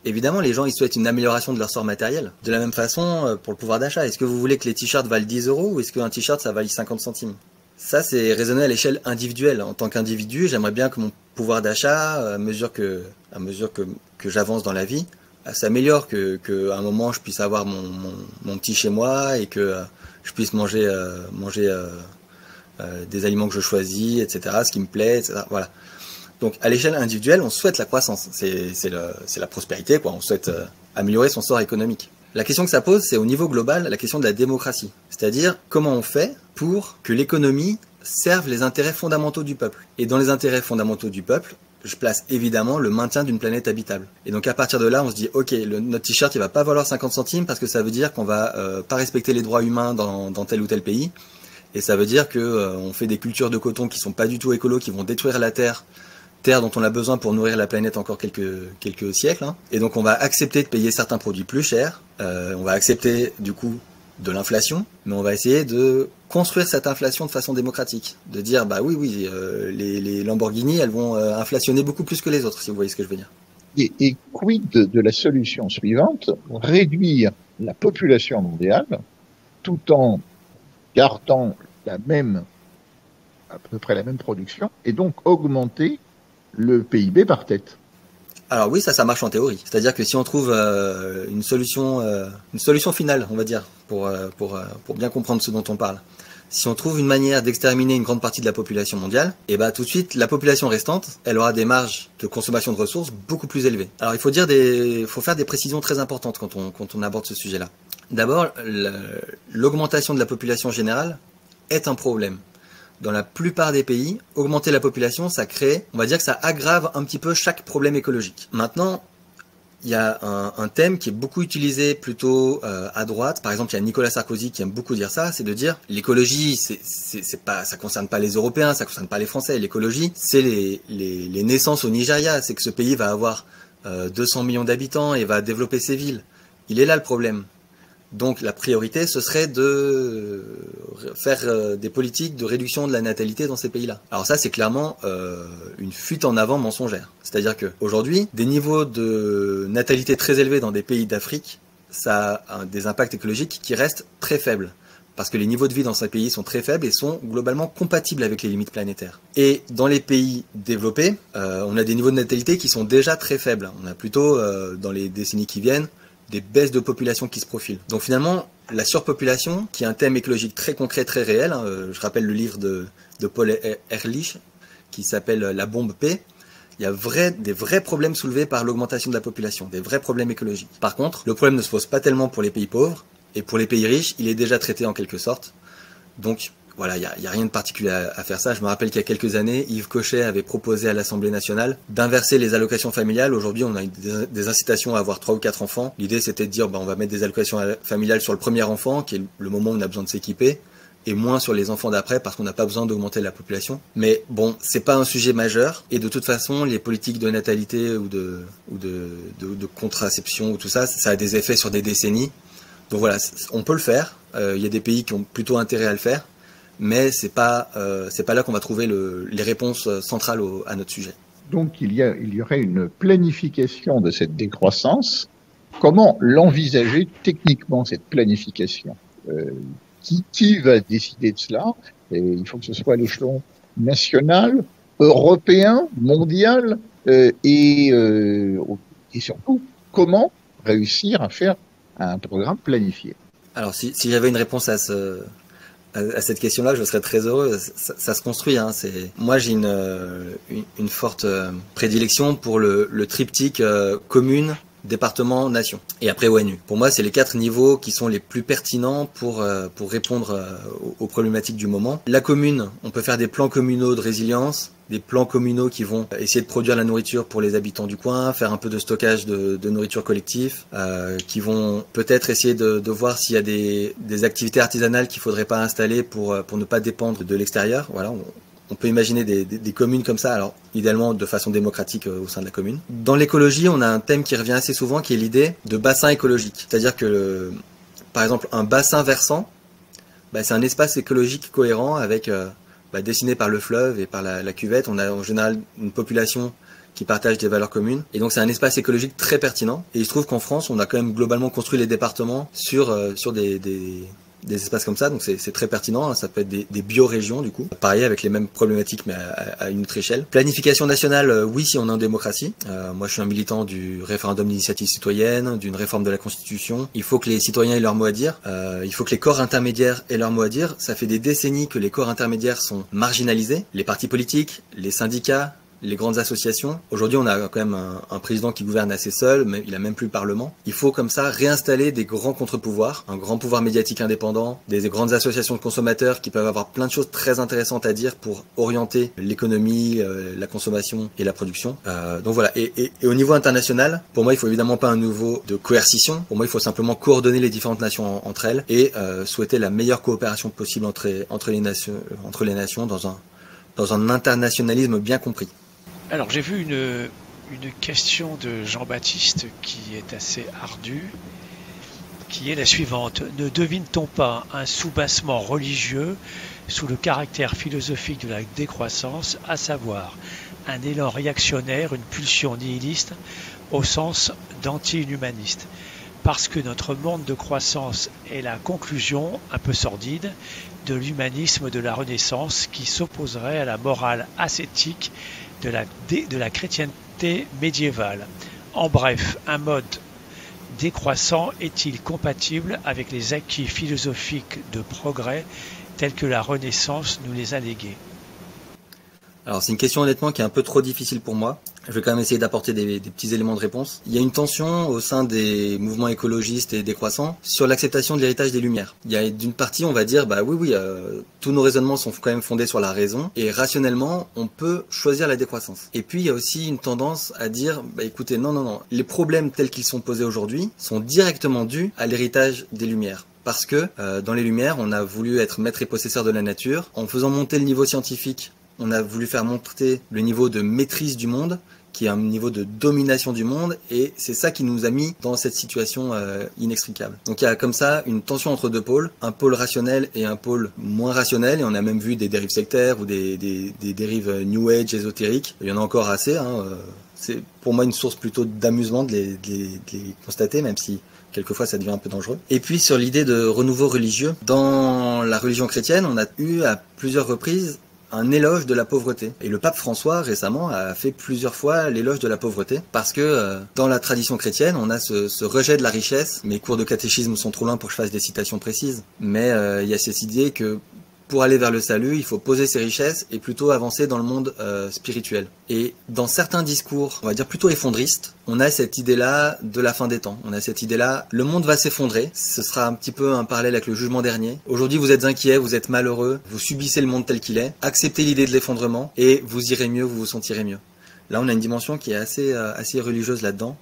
Évidemment, les gens ils souhaitent une amélioration de leur sort matériel. De la même façon, pour le pouvoir d'achat, est-ce que vous voulez que les t-shirts valent 10 euros ou est-ce qu'un t-shirt ça vaille 50 centimes? Ça, c'est raisonner à l'échelle individuelle. En tant qu'individu, j'aimerais bien que mon pouvoir d'achat, à mesure que j'avance dans la vie, s'améliore, qu'à un moment je puisse avoir mon petit chez moi et que je puisse manger des aliments que je choisis, etc., ce qui me plaît, etc. Voilà. Donc à l'échelle individuelle, on souhaite la croissance, c'est la prospérité, quoi. On souhaite améliorer son sort économique. La question que ça pose, c'est au niveau global la question de la démocratie. C'est-à-dire comment on fait pour que l'économie serve les intérêts fondamentaux du peuple. Et dans les intérêts fondamentaux du peuple, je place évidemment le maintien d'une planète habitable. Et donc à partir de là, on se dit, ok, notre t-shirt il va pas valoir 50 centimes parce que ça veut dire qu'on va pas respecter les droits humains dans tel ou tel pays. Et ça veut dire que on fait des cultures de coton qui sont pas du tout écolo, qui vont détruire la terre dont on a besoin pour nourrir la planète encore quelques siècles. Hein. Et donc on va accepter de payer certains produits plus chers, on va accepter du coup de l'inflation, mais on va essayer de construire cette inflation de façon démocratique. De dire, bah oui, les Lamborghini, elles vont inflationner beaucoup plus que les autres, si vous voyez ce que je veux dire. Et quid de la solution suivante, réduire la population mondiale tout en gardant à peu près la même production, et donc augmenter le PIB par tête. Alors oui, ça marche en théorie. C'est-à-dire que si on trouve une solution finale, on va dire, pour bien comprendre ce dont on parle, si on trouve une manière d'exterminer une grande partie de la population mondiale, et bah tout de suite, la population restante, elle aura des marges de consommation de ressources beaucoup plus élevées. Alors il faut faire des précisions très importantes quand on aborde ce sujet-là. D'abord, l'augmentation de la population générale est un problème. Dans la plupart des pays, augmenter la population, on va dire que ça aggrave un petit peu chaque problème écologique. Maintenant, il y a un thème qui est beaucoup utilisé plutôt à droite. Par exemple, il y a Nicolas Sarkozy qui aime beaucoup dire ça, c'est de dire l'écologie, ça concerne pas les Européens, ça concerne pas les Français. L'écologie, c'est les naissances au Nigeria, c'est que ce pays va avoir 200 millions d'habitants et va développer ses villes. Il est là le problème. Donc la priorité, ce serait de faire des politiques de réduction de la natalité dans ces pays-là. Alors ça, c'est clairement une fuite en avant mensongère. C'est-à-dire qu'aujourd'hui, des niveaux de natalité très élevés dans des pays d'Afrique, ça a des impacts écologiques qui restent très faibles. Parce que les niveaux de vie dans ces pays sont très faibles et sont globalement compatibles avec les limites planétaires. Et dans les pays développés, on a des niveaux de natalité qui sont déjà très faibles. On a plutôt, dans les décennies qui viennent, des baisses de population qui se profilent. Donc finalement, la surpopulation, qui est un thème écologique très concret, très réel, hein, je rappelle le livre de Paul Ehrlich, qui s'appelle La bombe P, il y a des vrais problèmes soulevés par l'augmentation de la population, des vrais problèmes écologiques. Par contre, le problème ne se pose pas tellement pour les pays pauvres, et pour les pays riches, il est déjà traité en quelque sorte. Donc voilà, il y a rien de particulier à faire ça. Je me rappelle qu'il y a quelques années, Yves Cochet avait proposé à l'Assemblée nationale d'inverser les allocations familiales. Aujourd'hui, on a des incitations à avoir 3 ou 4 enfants. L'idée, c'était de dire, on va mettre des allocations familiales sur le premier enfant, qui est le moment où on a besoin de s'équiper, et moins sur les enfants d'après, parce qu'on n'a pas besoin d'augmenter la population. Mais bon, c'est pas un sujet majeur, et de toute façon, les politiques de natalité ou de contraception ou tout ça, ça a des effets sur des décennies. Donc voilà, on peut le faire. Il y a des pays qui ont plutôt intérêt à le faire. Mais c'est pas là qu'on va trouver les réponses centrales à notre sujet. Donc il y aurait une planification de cette décroissance. Comment l'envisager techniquement, cette planification? Qui va décider de cela? Et il faut que ce soit à l'échelon national, européen, mondial, et surtout, comment réussir à faire un programme planifié? Alors si j'avais une réponse à cette question-là, je serais très heureux. Ça se construit. Hein. Moi, j'ai une forte prédilection pour le triptyque commune, département, nation. Et après ONU. Pour moi, c'est les 4 niveaux qui sont les plus pertinents pour répondre aux problématiques du moment. La commune, on peut faire des plans communaux de résilience, des plans communaux qui vont essayer de produire la nourriture pour les habitants du coin, faire un peu de stockage de nourriture collective, qui vont peut-être essayer de voir s'il y a des activités artisanales qu'il faudrait pas installer pour ne pas dépendre de l'extérieur. Voilà, on peut imaginer des communes comme ça, alors idéalement de façon démocratique au sein de la commune. Dans l'écologie, on a un thème qui revient assez souvent, qui est l'idée de bassin écologique. C'est-à-dire que, par exemple, un bassin versant, c'est un espace écologique cohérent avec... dessiné par le fleuve et par la cuvette. On a en général une population qui partage des valeurs communes. Et donc c'est un espace écologique très pertinent. Et il se trouve qu'en France, on a quand même globalement construit les départements sur des des espaces comme ça, donc c'est très pertinent. Ça peut être des biorégions du coup. Pareil avec les mêmes problématiques mais à une autre échelle. Planification nationale, oui, si on est en démocratie. Moi, je suis un militant du référendum d'initiative citoyenne, d'une réforme de la Constitution. Il faut que les citoyens aient leur mot à dire. Il faut que les corps intermédiaires aient leur mot à dire. Ça fait des décennies que les corps intermédiaires sont marginalisés. Les partis politiques, les syndicats, les grandes associations. Aujourd'hui, on a quand même un président qui gouverne assez seul, mais il a même plus le Parlement. Il faut comme ça réinstaller des grands contre-pouvoirs, un grand pouvoir médiatique indépendant, des grandes associations de consommateurs qui peuvent avoir plein de choses très intéressantes à dire pour orienter l'économie, la consommation et la production. Donc voilà. Et au niveau international, pour moi, il faut évidemment pas un niveau de coercition. Pour moi, il faut simplement coordonner les différentes nations entre elles et souhaiter la meilleure coopération possible entre les nations dans un internationalisme bien compris. Alors j'ai vu une question de Jean-Baptiste qui est assez ardue, qui est la suivante. Ne devine-t-on pas un soubassement religieux sous le caractère philosophique de la décroissance, à savoir un élan réactionnaire, une pulsion nihiliste au sens d'anti-humaniste? Parce que notre monde de croissance est la conclusion, un peu sordide, de l'humanisme de la Renaissance qui s'opposerait à la morale ascétique de la chrétienté médiévale. En bref, un mode décroissant est-il compatible avec les acquis philosophiques de progrès tels que la Renaissance nous les a légués? Alors c'est une question honnêtement qui est un peu trop difficile pour moi. Je vais quand même essayer d'apporter des petits éléments de réponse. Il y a une tension au sein des mouvements écologistes et décroissants sur l'acceptation de l'héritage des Lumières. Il y a d'une partie, on va dire, tous nos raisonnements sont quand même fondés sur la raison et rationnellement, on peut choisir la décroissance. Et puis il y a aussi une tendance à dire, écoutez, non, les problèmes tels qu'ils sont posés aujourd'hui sont directement dus à l'héritage des Lumières. Parce que dans les Lumières, on a voulu être maître et possesseur de la nature. En faisant monter le niveau scientifique, on a voulu faire monter le niveau de maîtrise du monde, qui est un niveau de domination du monde, et c'est ça qui nous a mis dans cette situation inextricable. Donc il y a comme ça une tension entre deux pôles, un pôle rationnel et un pôle moins rationnel, et on a même vu des dérives sectaires ou des dérives New Age ésotériques. Il y en a encore assez, c'est pour moi une source plutôt d'amusement de les constater, même si quelquefois ça devient un peu dangereux. Et puis sur l'idée de renouveau religieux, dans la religion chrétienne, on a eu à plusieurs reprises un éloge de la pauvreté. Et le pape François, récemment, a fait plusieurs fois l'éloge de la pauvreté, parce que dans la tradition chrétienne, on a ce rejet de la richesse. Mes cours de catéchisme sont trop loin pour que je fasse des citations précises, mais il y a cette idée que pour aller vers le salut, il faut poser ses richesses et plutôt avancer dans le monde spirituel. Et dans certains discours, on va dire plutôt effondristes, on a cette idée-là de la fin des temps. On a cette idée-là, le monde va s'effondrer. Ce sera un petit peu un parallèle avec le jugement dernier. Aujourd'hui, vous êtes inquiet, vous êtes malheureux, vous subissez le monde tel qu'il est. Acceptez l'idée de l'effondrement et vous irez mieux, vous vous sentirez mieux. Là, on a une dimension qui est assez religieuse là-dedans,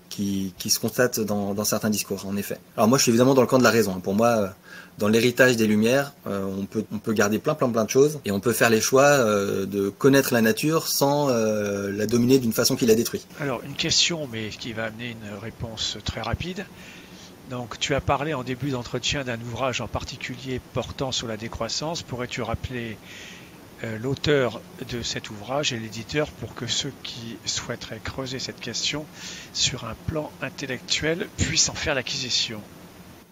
qui se constate dans certains discours, en effet. Alors moi, je suis évidemment dans le camp de la raison. Pour moi, dans l'héritage des Lumières, on peut garder plein de choses, et on peut faire les choix de connaître la nature sans la dominer d'une façon qui la détruit. Alors, une question, mais qui va amener une réponse très rapide. Donc, tu as parlé en début d'entretien d'un ouvrage en particulier portant sur la décroissance. Pourrais-tu rappeler l'auteur de cet ouvrage et l'éditeur pour que ceux qui souhaiteraient creuser cette question sur un plan intellectuel puissent en faire l'acquisition?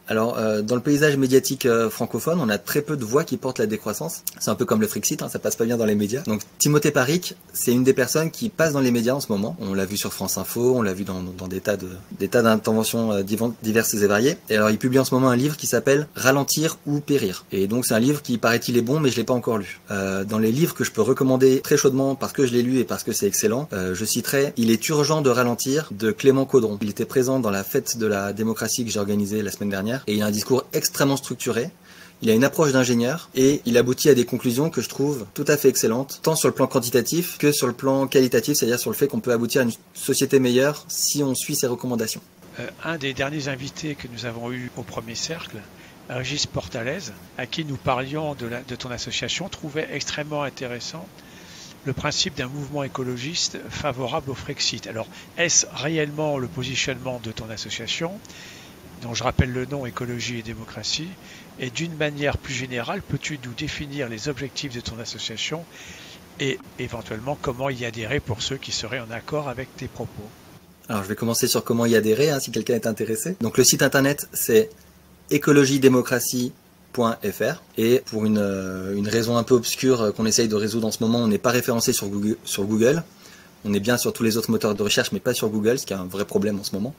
Alors, dans le paysage médiatique francophone, on a très peu de voix qui portent la décroissance. C'est un peu comme le Frexit, ça passe pas bien dans les médias. Donc, Timothée Paric, c'est une des personnes qui passe dans les médias en ce moment. On l'a vu sur France Info, on l'a vu dans des tas d'interventions diverses et variées. Et alors, il publie en ce moment un livre qui s'appelle « Ralentir ou périr ». Et donc, c'est un livre qui, paraît-il, est bon, mais je l'ai pas encore lu. Dans les livres que je peux recommander très chaudement parce que je l'ai lu et parce que c'est excellent, je citerai « Il est urgent de ralentir » de Clément Caudron. Il était présent dans la fête de la démocratie que j'ai organisée la semaine dernière. Et il a un discours extrêmement structuré, il a une approche d'ingénieur et il aboutit à des conclusions que je trouve tout à fait excellentes, tant sur le plan quantitatif que sur le plan qualitatif, c'est-à-dire sur le fait qu'on peut aboutir à une société meilleure si on suit ses recommandations. Un des derniers invités que nous avons eu au premier cercle, Régis Portalez, à qui nous parlions de ton association, trouvait extrêmement intéressant le principe d'un mouvement écologiste favorable au Frexit. Alors, est-ce réellement le positionnement de ton association, dont je rappelle le nom Écologie et Démocratie, et d'une manière plus générale, peux-tu nous définir les objectifs de ton association et éventuellement comment y adhérer pour ceux qui seraient en accord avec tes propos? Alors je vais commencer sur comment y adhérer, si quelqu'un est intéressé. Donc le site internet c'est écologiedémocratie Et pour une raison un peu obscure qu'on essaye de résoudre en ce moment, on n'est pas référencé sur Google. On est bien sur tous les autres moteurs de recherche, mais pas sur Google, ce qui est un vrai problème en ce moment.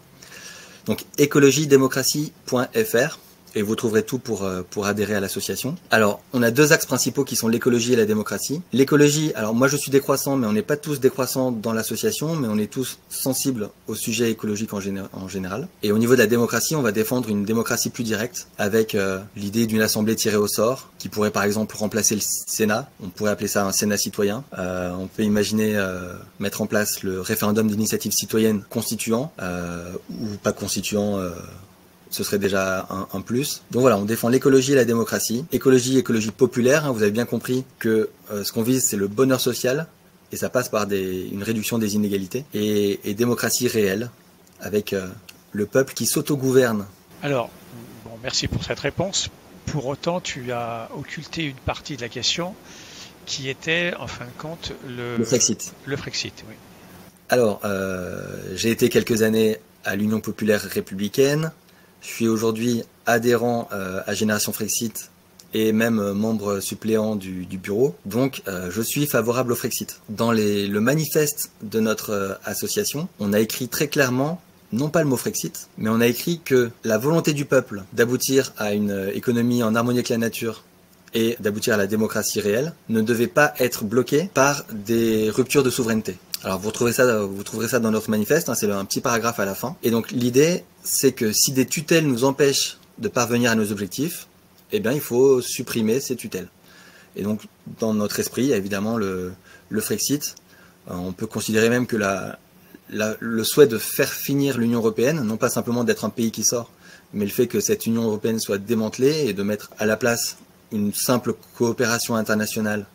Donc écologiedémocratie.fr. Et vous trouverez tout pour adhérer à l'association. Alors, on a deux axes principaux qui sont l'écologie et la démocratie. L'écologie, alors moi je suis décroissant, mais on n'est pas tous décroissants dans l'association, mais on est tous sensibles au sujet écologique en général. Et au niveau de la démocratie, on va défendre une démocratie plus directe, avec l'idée d'une assemblée tirée au sort, qui pourrait par exemple remplacer le Sénat. On pourrait appeler ça un Sénat citoyen. On peut imaginer mettre en place le référendum d'initiative citoyenne constituant, ou pas constituant, ce serait déjà un plus. Donc voilà, on défend l'écologie et la démocratie. Écologie populaire, hein, vous avez bien compris que ce qu'on vise, c'est le bonheur social, et ça passe par une réduction des inégalités. Et démocratie réelle, avec le peuple qui s'autogouverne. Alors, bon, merci pour cette réponse. Pour autant, tu as occulté une partie de la question, qui était, en fin de compte, le Frexit. Le Frexit, oui. Alors, j'ai été quelques années à l'Union populaire républicaine. Je suis aujourd'hui adhérent à Génération Frexit et même membre suppléant du bureau. Donc, je suis favorable au Frexit. Dans le manifeste de notre association, on a écrit très clairement, non pas le mot Frexit, mais on a écrit que la volonté du peuple d'aboutir à une économie en harmonie avec la nature et d'aboutir à la démocratie réelle ne devait pas être bloquée par des ruptures de souveraineté. Alors vous trouverez ça dans notre manifeste, hein, c'est un petit paragraphe à la fin. Et donc l'idée, c'est que si des tutelles nous empêchent de parvenir à nos objectifs, eh bien il faut supprimer ces tutelles. Et donc dans notre esprit, il y a évidemment le Frexit. On peut considérer même que le souhait de faire finir l'Union européenne, non pas simplement d'être un pays qui sort, mais le fait que cette Union européenne soit démantelée et de mettre à la place une simple coopération internationale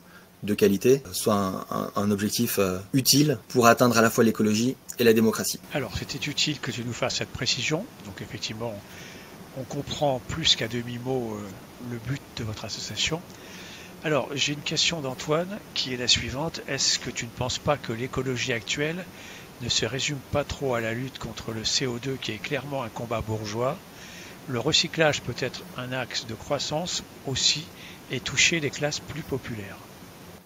de qualité, soit un objectif utile pour atteindre à la fois l'écologie et la démocratie. Alors, c'était utile que tu nous fasses cette précision. Donc, effectivement, on comprend plus qu'à demi-mot le but de votre association. Alors, j'ai une question d'Antoine qui est la suivante. Est-ce que tu ne penses pas que l'écologie actuelle ne se résume pas trop à la lutte contre le CO2 qui est clairement un combat bourgeois? Le recyclage peut être un axe de croissance aussi et toucher les classes plus populaires.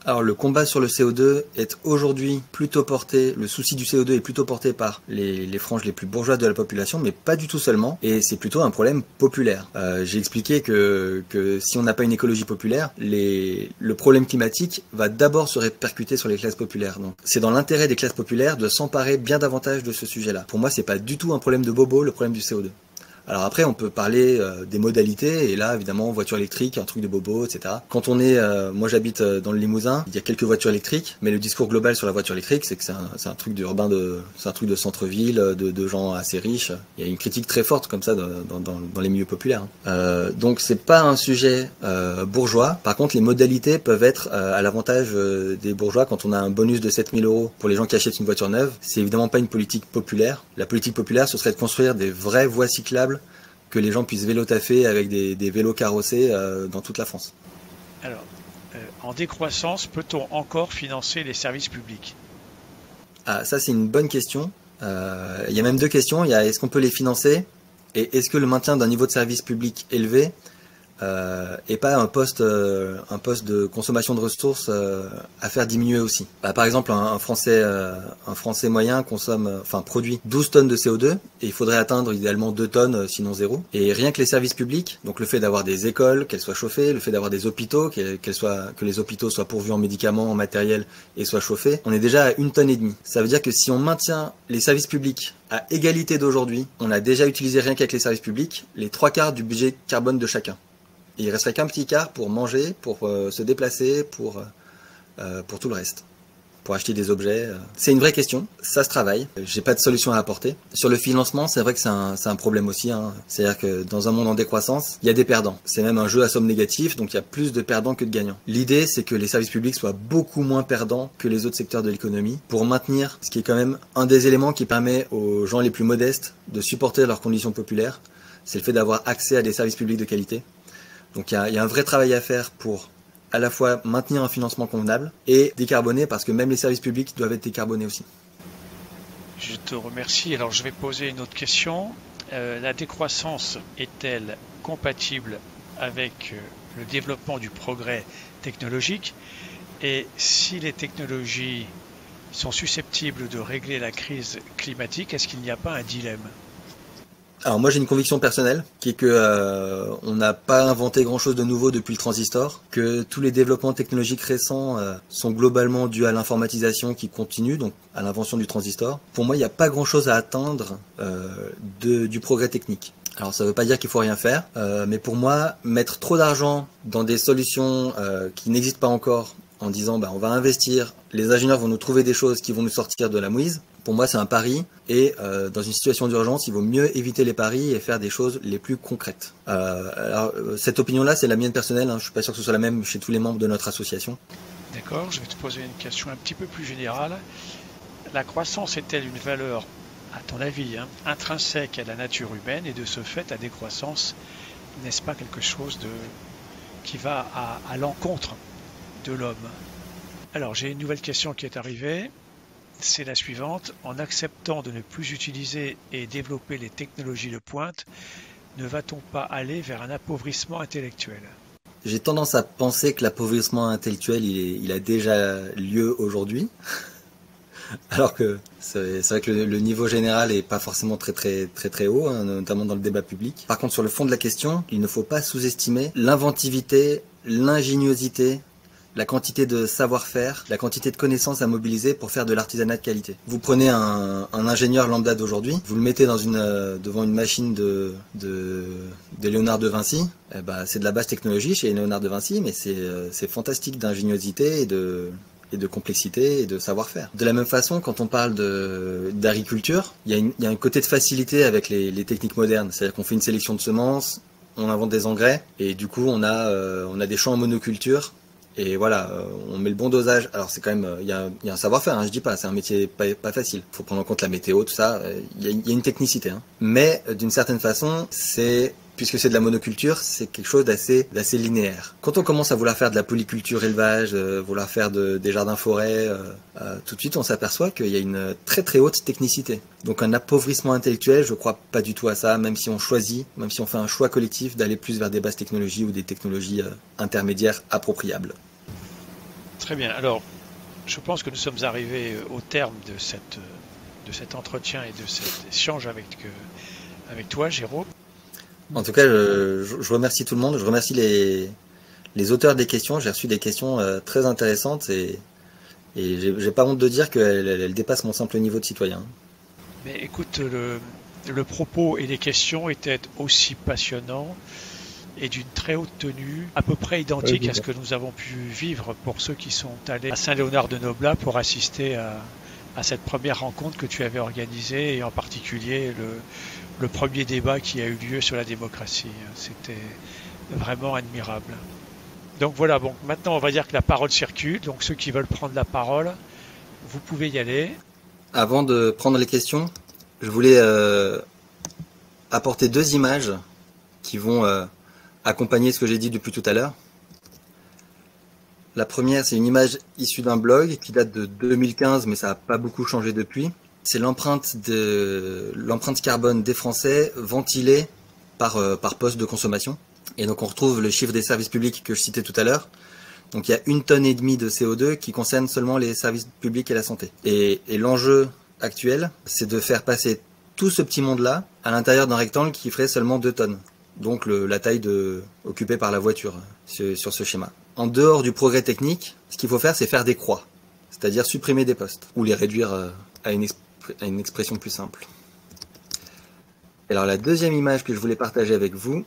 Alors le combat sur le CO2 est aujourd'hui plutôt porté, le souci du CO2 est plutôt porté par les franges les plus bourgeoises de la population, mais pas du tout seulement, et c'est plutôt un problème populaire. J'ai expliqué que si on n'a pas une écologie populaire, le problème climatique va d'abord se répercuter sur les classes populaires. Donc c'est dans l'intérêt des classes populaires de s'emparer bien davantage de ce sujet-là. Pour moi, c'est pas du tout un problème de bobo, le problème du CO2. Alors après, on peut parler des modalités, et là, évidemment, voiture électrique, un truc de bobo, etc. Quand on est, moi j'habite dans le Limousin, il y a quelques voitures électriques, mais le discours global sur la voiture électrique, c'est que c'est un truc d'urbain, c'est un truc de centre-ville, de gens assez riches. Il y a une critique très forte comme ça dans les milieux populaires. Donc c'est pas un sujet bourgeois. Par contre, les modalités peuvent être à l'avantage des bourgeois. Quand on a un bonus de 7 000 € pour les gens qui achètent une voiture neuve, c'est évidemment pas une politique populaire. La politique populaire, ce serait de construire des vraies voies cyclables, que les gens puissent vélo-taffer avec des vélos carrossés dans toute la France. Alors, en décroissance, peut-on encore financer les services publics? Ah, ça c'est une bonne question. Il y a même deux questions. Il y a est-ce qu'on peut les financer, et est-ce que le maintien d'un niveau de service public élevé et pas un poste de consommation de ressources à faire diminuer aussi. Par exemple, un Français moyen produit 12 tonnes de CO2 et il faudrait atteindre idéalement 2 tonnes, sinon 0. Et rien que les services publics, donc le fait d'avoir des écoles, qu'elles soient chauffées, le fait d'avoir des hôpitaux, que les hôpitaux soient pourvus en médicaments, en matériel et soient chauffés, on est déjà à 1 tonne et demie. Ça veut dire que si on maintient les services publics à égalité d'aujourd'hui, on a déjà utilisé rien qu'avec les services publics les 3/4 du budget carbone de chacun. Et il resterait qu'un petit quart pour manger, pour se déplacer, pour tout le reste. Pour acheter des objets. C'est une vraie question, ça se travaille. J'ai pas de solution à apporter. Sur le financement, c'est vrai que c'est un problème aussi. Hein. C'est-à-dire que dans un monde en décroissance, il y a des perdants. C'est même un jeu à somme négative, donc il y a plus de perdants que de gagnants. L'idée, c'est que les services publics soient beaucoup moins perdants que les autres secteurs de l'économie pour maintenir ce qui est quand même un des éléments qui permet aux gens les plus modestes de supporter leurs conditions populaires. C'est le fait d'avoir accès à des services publics de qualité. Donc il y a un vrai travail à faire pour à la fois maintenir un financement convenable et décarboner, parce que même les services publics doivent être décarbonés aussi. Je te remercie. Alors je vais poser une autre question. La décroissance est-elle compatible avec le développement du progrès technologique, et si les technologies sont susceptibles de régler la crise climatique, est-ce qu'il n'y a pas un dilemme? Alors moi j'ai une conviction personnelle qui est que on n'a pas inventé grand-chose de nouveau depuis le transistor, que tous les développements technologiques récents sont globalement dus à l'informatisation qui continue, donc à l'invention du transistor. Pour moi il n'y a pas grand-chose à atteindre du progrès technique. Alors ça ne veut pas dire qu'il faut rien faire, mais pour moi mettre trop d'argent dans des solutions qui n'existent pas encore en disant on va investir, les ingénieurs vont nous trouver des choses qui vont nous sortir de la mouise. Pour moi, c'est un pari et dans une situation d'urgence, il vaut mieux éviter les paris et faire des choses les plus concrètes. Alors, cette opinion-là, c'est la mienne personnelle. Je suis pas sûr que ce soit la même chez tous les membres de notre association. D'accord, je vais te poser une question un petit peu plus générale. La croissance est-elle une valeur, à ton avis, intrinsèque à la nature humaine, et de ce fait, la décroissance, n'est-ce pas quelque chose qui va à l'encontre de l'homme? Alors, j'ai une nouvelle question qui est arrivée. C'est la suivante. En acceptant de ne plus utiliser et développer les technologies de pointe, ne va-t-on pas aller vers un appauvrissement intellectuel? J'ai tendance à penser que l'appauvrissement intellectuel, il a déjà lieu aujourd'hui. Alors que c'est vrai que le niveau général est pas forcément très haut, notamment dans le débat public. Par contre, sur le fond de la question, il ne faut pas sous-estimer l'inventivité, l'ingéniosité, la quantité de savoir-faire, la quantité de connaissances à mobiliser pour faire de l'artisanat de qualité. Vous prenez un ingénieur lambda d'aujourd'hui, vous le mettez devant une machine de Léonard de Vinci, c'est de la basse technologie chez Léonard de Vinci, mais c'est fantastique d'ingéniosité et de complexité et de savoir-faire. De la même façon, quand on parle d'agriculture, il y a un côté de facilité avec les techniques modernes, c'est-à-dire qu'on fait une sélection de semences, on invente des engrais, et du coup on a des champs en monoculture. Et voilà, on met le bon dosage. Alors c'est quand même, il y a un savoir-faire, je dis pas, c'est un métier pas facile. Faut prendre en compte la météo, tout ça. Il y a une technicité. Mais d'une certaine façon, puisque c'est de la monoculture, c'est quelque chose d'assez linéaire. Quand on commence à vouloir faire de la polyculture élevage, vouloir faire des jardins-forêts, tout de suite on s'aperçoit qu'il y a une très haute technicité. Donc un appauvrissement intellectuel, je crois pas du tout à ça, même si on fait un choix collectif d'aller plus vers des basses technologies ou des technologies intermédiaires appropriables. Très bien. Alors, je pense que nous sommes arrivés au terme de cet entretien et de cet échange avec toi, Jérôme. En tout cas, je remercie tout le monde, je remercie les auteurs des questions. J'ai reçu des questions très intéressantes et j'ai pas honte de dire qu'elles dépassent mon simple niveau de citoyen. Mais écoute, le propos et les questions étaient aussi passionnants et d'une très haute tenue, à peu près identique à ce que nous avons pu vivre pour ceux qui sont allés à Saint-Léonard-de-Noblat pour assister à cette première rencontre que tu avais organisée, et en particulier le premier débat qui a eu lieu sur la démocratie. C'était vraiment admirable. Donc voilà, bon, maintenant on va dire que la parole circule, donc ceux qui veulent prendre la parole, vous pouvez y aller. Avant de prendre les questions, je voulais apporter 2 images qui vont accompagner ce que j'ai dit depuis tout à l'heure. La première, c'est une image issue d'un blog qui date de 2015, mais ça n'a pas beaucoup changé depuis. C'est l'empreinte carbone des Français ventilée par poste de consommation. Et donc on retrouve le chiffre des services publics que je citais tout à l'heure. Donc il y a 1,5 tonne de CO2 qui concerne seulement les services publics et la santé. Et l'enjeu actuel, c'est de faire passer tout ce petit monde-là à l'intérieur d'un rectangle qui ferait seulement 2 tonnes. Donc la taille occupée par la voiture sur ce schéma. En dehors du progrès technique, ce qu'il faut faire, c'est faire des croix. C'est-à-dire supprimer des postes ou les réduire à une expression plus simple. Alors la deuxième image que je voulais partager avec vous,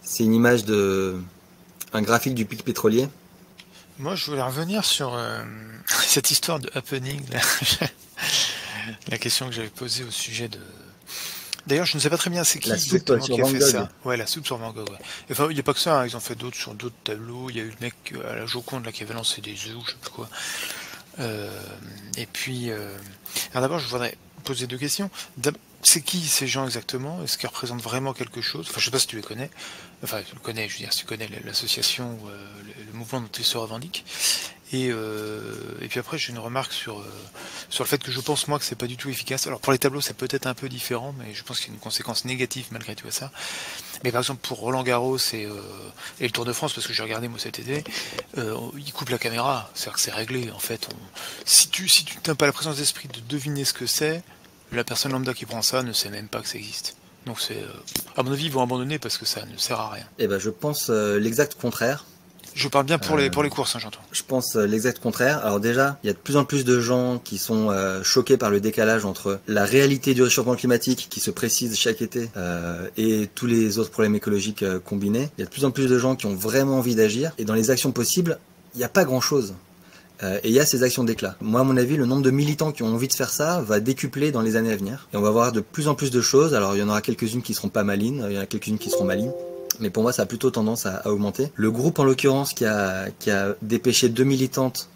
c'est une image un graphique du pic pétrolier. Moi, je voulais revenir sur cette histoire de happening, la question que j'avais posée au sujet de... D'ailleurs, je ne sais pas très bien c'est qui exactement qui a fait ça. Ouais, la soupe sur Van Gogh. Ouais. Enfin, il n'y a pas que ça, ils ont fait d'autres sur d'autres tableaux. Il y a eu le mec à la Joconde là, qui avait lancé des œufs, je sais plus quoi. Et puis, alors d'abord, je voudrais poser 2 questions. C'est qui ces gens exactement? Est-ce qu'ils représentent vraiment quelque chose? Enfin, je sais pas si tu les connais. Enfin, tu le connais, je veux dire, si tu connais l'association, le mouvement dont ils se revendiquent. Et puis après, j'ai une remarque sur le fait que je pense, moi, que c'est pas du tout efficace. Alors, pour les tableaux, c'est peut-être un peu différent, mais je pense qu'il y a une conséquence négative malgré tout à ça. Mais par exemple, pour Roland Garros et le Tour de France, parce que j'ai regardé moi cet été, il coupe la caméra. C'est-à-dire que c'est réglé, en fait. Si tu n'as pas la présence d'esprit de deviner ce que c'est, la personne lambda qui prend ça ne sait même pas que ça existe. Donc c'est, à mon avis, ils vont abandonner parce que ça ne sert à rien. Eh ben, je pense l'exact contraire. Je parle bien pour les courses, hein, j'entends. Je pense l'exact contraire. Alors déjà, il y a de plus en plus de gens qui sont choqués par le décalage entre la réalité du réchauffement climatique qui se précise chaque été et tous les autres problèmes écologiques combinés. Il y a de plus en plus de gens qui ont vraiment envie d'agir. Et dans les actions possibles, il n'y a pas grand-chose. Et il y a ces actions d'éclat. Moi, à mon avis, le nombre de militants qui ont envie de faire ça va décupler dans les années à venir. Et on va voir de plus en plus de choses. Alors, il y en aura quelques-unes qui seront pas malines, il y en a quelques-unes qui seront malines. Mais pour moi, ça a plutôt tendance à augmenter. Le groupe, en l'occurrence, qui a dépêché 2 militantes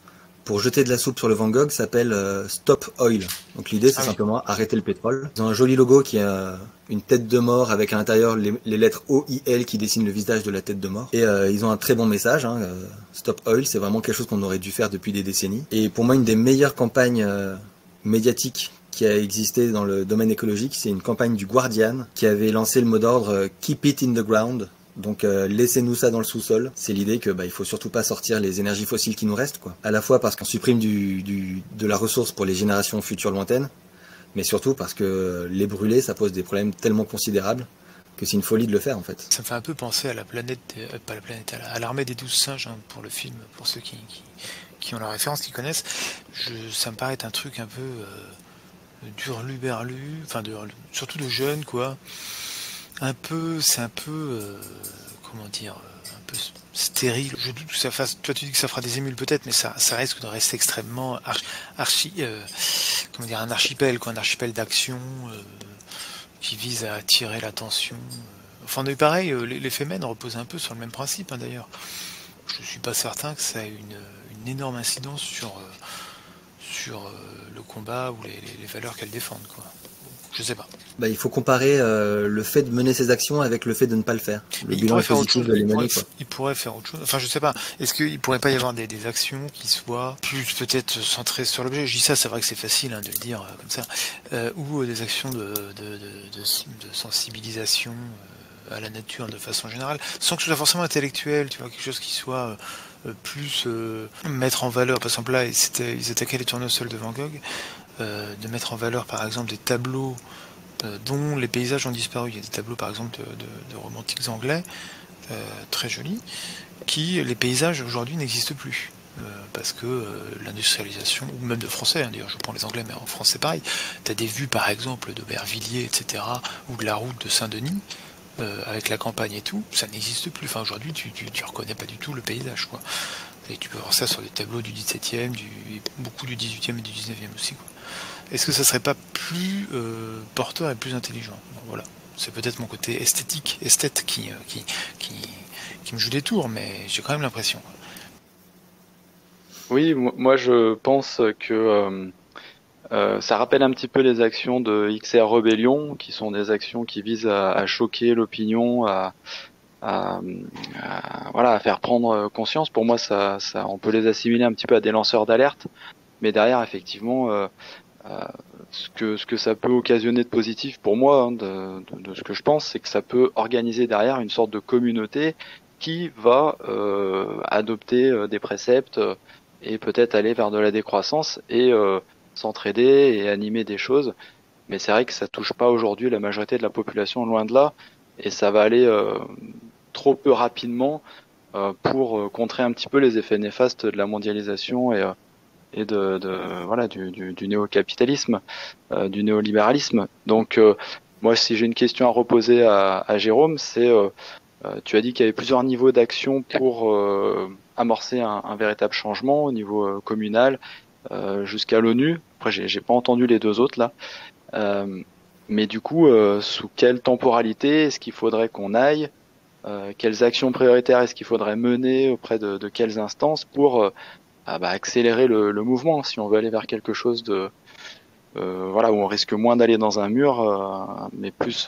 pour jeter de la soupe sur le Van Gogh s'appelle Stop Oil. Donc l'idée, c'est simplement arrêter le pétrole. Ils ont un joli logo qui a une tête de mort avec à l'intérieur les lettres OIL qui dessinent le visage de la tête de mort. Et ils ont un très bon message. Stop Oil, c'est vraiment quelque chose qu'on aurait dû faire depuis des décennies. Et pour moi, une des meilleures campagnes médiatiques qui a existé dans le domaine écologique, c'est une campagne du Guardian qui avait lancé le mot d'ordre Keep it in the ground. Donc laissez-nous ça dans le sous-sol. C'est l'idée que il faut surtout pas sortir les énergies fossiles qui nous restent, quoi. À la fois parce qu'on supprime de la ressource pour les générations futures lointaines, mais surtout parce que les brûler, ça pose des problèmes tellement considérables que c'est une folie de le faire, en fait. Ça me fait un peu penser à la planète, à l'armée des 12 singes, hein, pour le film, pour ceux qui ont la référence, qui connaissent. Ça me paraît être un truc un peu d'hurluberlu, enfin surtout de jeunes, quoi. C'est un peu, comment dire, un peu stérile. Je doute que ça fasse. Toi, tu dis que ça fera des émules peut-être, mais ça risque de rester extrêmement comment dire, un archipel, quoi, un archipel d'action qui vise à attirer l'attention. Enfin, mais pareil, les Femen reposent un peu sur le même principe, hein, d'ailleurs. Je suis pas certain que ça ait une énorme incidence sur le combat ou les valeurs qu'elles défendent, quoi. Je sais pas. Il faut comparer le fait de mener ses actions avec le fait de ne pas le faire. Le bilan est positif de les mener, quoi. Il pourrait faire autre chose. Enfin, je sais pas. Est-ce qu'il pourrait pas y avoir des actions qui soient plus peut-être centrées sur l'objet? Je dis ça, c'est vrai que c'est facile, hein, de le dire comme ça. Ou des actions de sensibilisation à la nature de façon générale, sans que ce soit forcément intellectuel, tu vois, quelque chose qui soit plus mettre en valeur. Par exemple, là, ils attaquaient les tournesols de Van Gogh. De mettre en valeur par exemple des tableaux dont les paysages ont disparu. Il y a des tableaux par exemple de romantiques anglais très jolis, les paysages aujourd'hui n'existent plus parce que l'industrialisation, ou même de français, hein, d'ailleurs je prends les anglais mais en France c'est pareil, tu as des vues par exemple d'Aubervilliers, etc., ou de la route de Saint-Denis avec la campagne et tout, ça n'existe plus. Enfin, aujourd'hui tu reconnais pas du tout le paysage, quoi. Et tu peux voir ça sur des tableaux du 17e, beaucoup du 18e et du 19e aussi, quoi. Est-ce que ça serait pas plus porteur et plus intelligent? Bon, voilà, c'est peut-être mon côté esthète qui me joue des tours, mais j'ai quand même l'impression. Oui, moi je pense que ça rappelle un petit peu les actions de XR Rebellion, qui sont des actions qui visent à choquer l'opinion, à faire prendre conscience. Pour moi, ça, on peut les assimiler un petit peu à des lanceurs d'alerte, mais derrière, effectivement, ce que ça peut occasionner de positif pour moi, hein, de ce que je pense, c'est que ça peut organiser derrière une sorte de communauté qui va adopter des préceptes et peut-être aller vers de la décroissance et s'entraider et animer des choses. Mais c'est vrai que ça touche pas aujourd'hui la majorité de la population, loin de là, et ça va aller trop peu rapidement pour contrer un petit peu les effets néfastes de la mondialisation et du néo-capitalisme, du néolibéralisme. Donc moi, si j'ai une question à reposer à Jérôme, c'est tu as dit qu'il y avait plusieurs niveaux d'action pour amorcer un véritable changement au niveau communal jusqu'à l'ONU. Après, j'ai pas entendu les deux autres là. Mais du coup, sous quelle temporalité est-ce qu'il faudrait qu'on aille? Quelles actions prioritaires est-ce qu'il faudrait mener auprès de quelles instances pour accélérer le mouvement, si on veut aller vers quelque chose de où on risque moins d'aller dans un mur, mais plus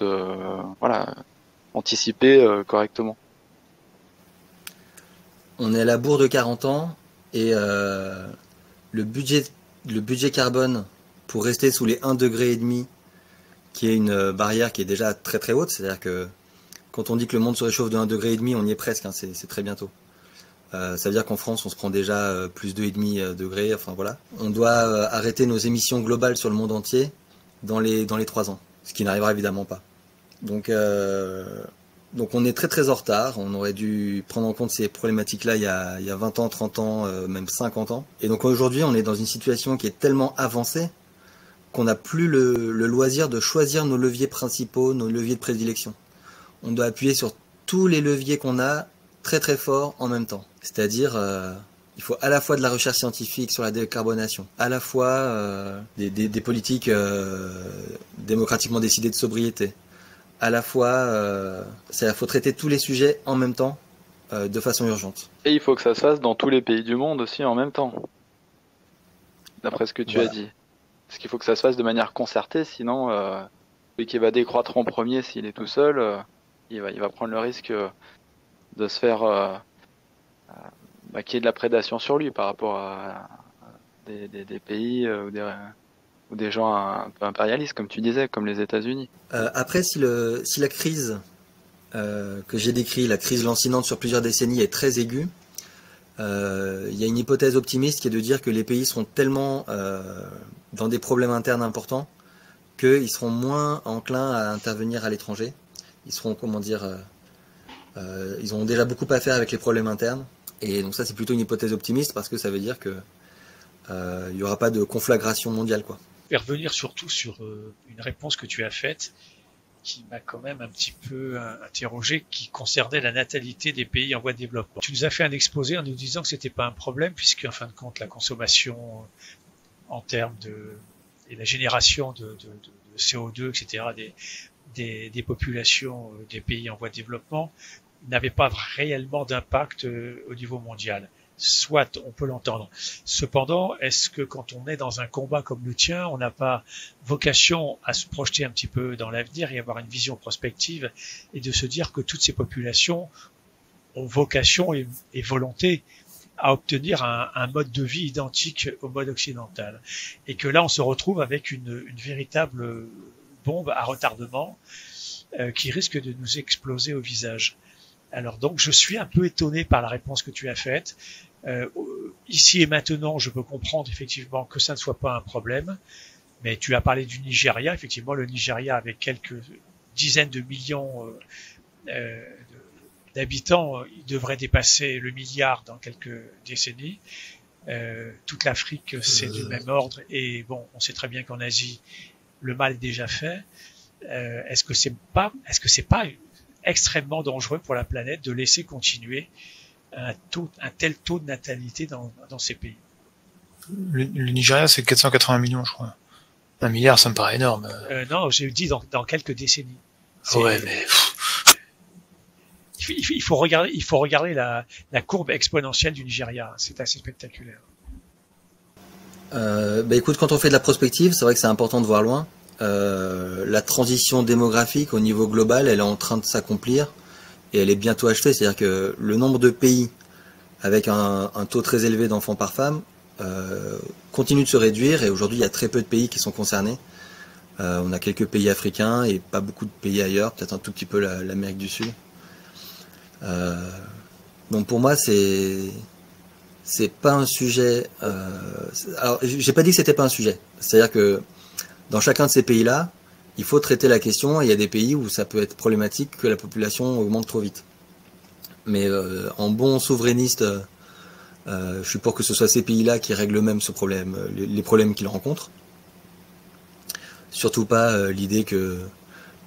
anticiper correctement. On est à la bourre de 40 ans. Et le budget carbone pour rester sous les 1,5 degré, qui est une barrière qui est déjà très très haute, c'est-à-dire que quand on dit que le monde se réchauffe de 1,5 degré, on y est presque, hein, c'est très bientôt. Ça veut dire qu'en France, on se prend déjà plus 2,5 degrés, enfin voilà. On doit arrêter nos émissions globales sur le monde entier dans les 3 ans, ce qui n'arrivera évidemment pas. Donc on est très très en retard, on aurait dû prendre en compte ces problématiques-là il y a 20 ans, 30 ans, même 50 ans. Et donc aujourd'hui, on est dans une situation qui est tellement avancée qu'on n'a plus le loisir de choisir nos leviers principaux, nos leviers de prédilection. On doit appuyer sur tous les leviers qu'on a très très fort en même temps. C'est-à-dire, il faut à la fois de la recherche scientifique sur la décarbonation, à la fois des politiques démocratiquement décidées de sobriété, à la fois, il faut traiter tous les sujets en même temps, de façon urgente. Et il faut que ça se fasse dans tous les pays du monde aussi en même temps, d'après ce que tu as dit. Parce qu'il faut que ça se fasse de manière concertée, sinon celui qui va décroître en premier s'il est tout seul, il va prendre le risque de se faire qu'il y ait de la prédation sur lui par rapport à des pays ou des gens un peu impérialistes, comme tu disais, comme les États-Unis. Après, si la crise que j'ai décrite, la crise lancinante sur plusieurs décennies, est très aiguë, il y a une hypothèse optimiste qui est de dire que les pays seront tellement dans des problèmes internes importants qu'ils seront moins enclins à intervenir à l'étranger. Ils seront, ils ont déjà beaucoup à faire avec les problèmes internes. Et donc ça, c'est plutôt une hypothèse optimiste parce que ça veut dire que il n'y aura pas de conflagration mondiale, quoi. Je vais revenir surtout sur une réponse que tu as faite qui m'a quand même un petit peu interrogé, qui concernait la natalité des pays en voie de développement. Tu nous as fait un exposé en nous disant que c'était pas un problème puisque, en fin de compte, la consommation en termes et la génération de CO2, etc., des populations des pays en voie de développement n'avait pas réellement d'impact au niveau mondial. Soit on peut l'entendre. Cependant, est-ce que quand on est dans un combat comme le tien, on n'a pas vocation à se projeter un petit peu dans l'avenir et avoir une vision prospective et de se dire que toutes ces populations ont vocation et volonté à obtenir un mode de vie identique au mode occidental. Et que là, on se retrouve avec une véritable bombe à retardement qui risque de nous exploser au visage. Alors donc, je suis un peu étonné par la réponse que tu as faite. Ici et maintenant, je peux comprendre effectivement que ça ne soit pas un problème, mais tu as parlé du Nigeria. Effectivement, le Nigeria, avec quelques dizaines de millions d'habitants, il devrait dépasser le milliard dans quelques décennies. Toute l'Afrique, c'est du même ordre. Et bon, on sait très bien qu'en Asie, le mal est déjà fait. Est-ce que c'est pas extrêmement dangereux pour la planète de laisser continuer un tel taux de natalité dans ces pays? Le Nigeria, c'est 480 millions, je crois. 1 milliard, ça me paraît énorme. Non, j'ai dit dans quelques décennies. Ouais, mais... Il faut regarder la courbe exponentielle du Nigeria. C'est assez spectaculaire. Écoute, quand on fait de la prospective, c'est vrai que c'est important de voir loin. La transition démographique au niveau global, elle est en train de s'accomplir et elle est bientôt achevée. C'est-à-dire que le nombre de pays avec un taux très élevé d'enfants par femme continue de se réduire et aujourd'hui il y a très peu de pays qui sont concernés. On a quelques pays africains et pas beaucoup de pays ailleurs, peut-être un tout petit peu l'Amérique du Sud. Donc pour moi c'est pas un sujet. Alors j'ai pas dit que c'était pas un sujet. C'est-à-dire que dans chacun de ces pays-là, il faut traiter la question, et il y a des pays où ça peut être problématique que la population augmente trop vite. Mais en bon souverainiste, je suis pour que ce soit ces pays-là qui règlent eux-mêmes ce problème, les problèmes qu'ils rencontrent. Surtout pas l'idée que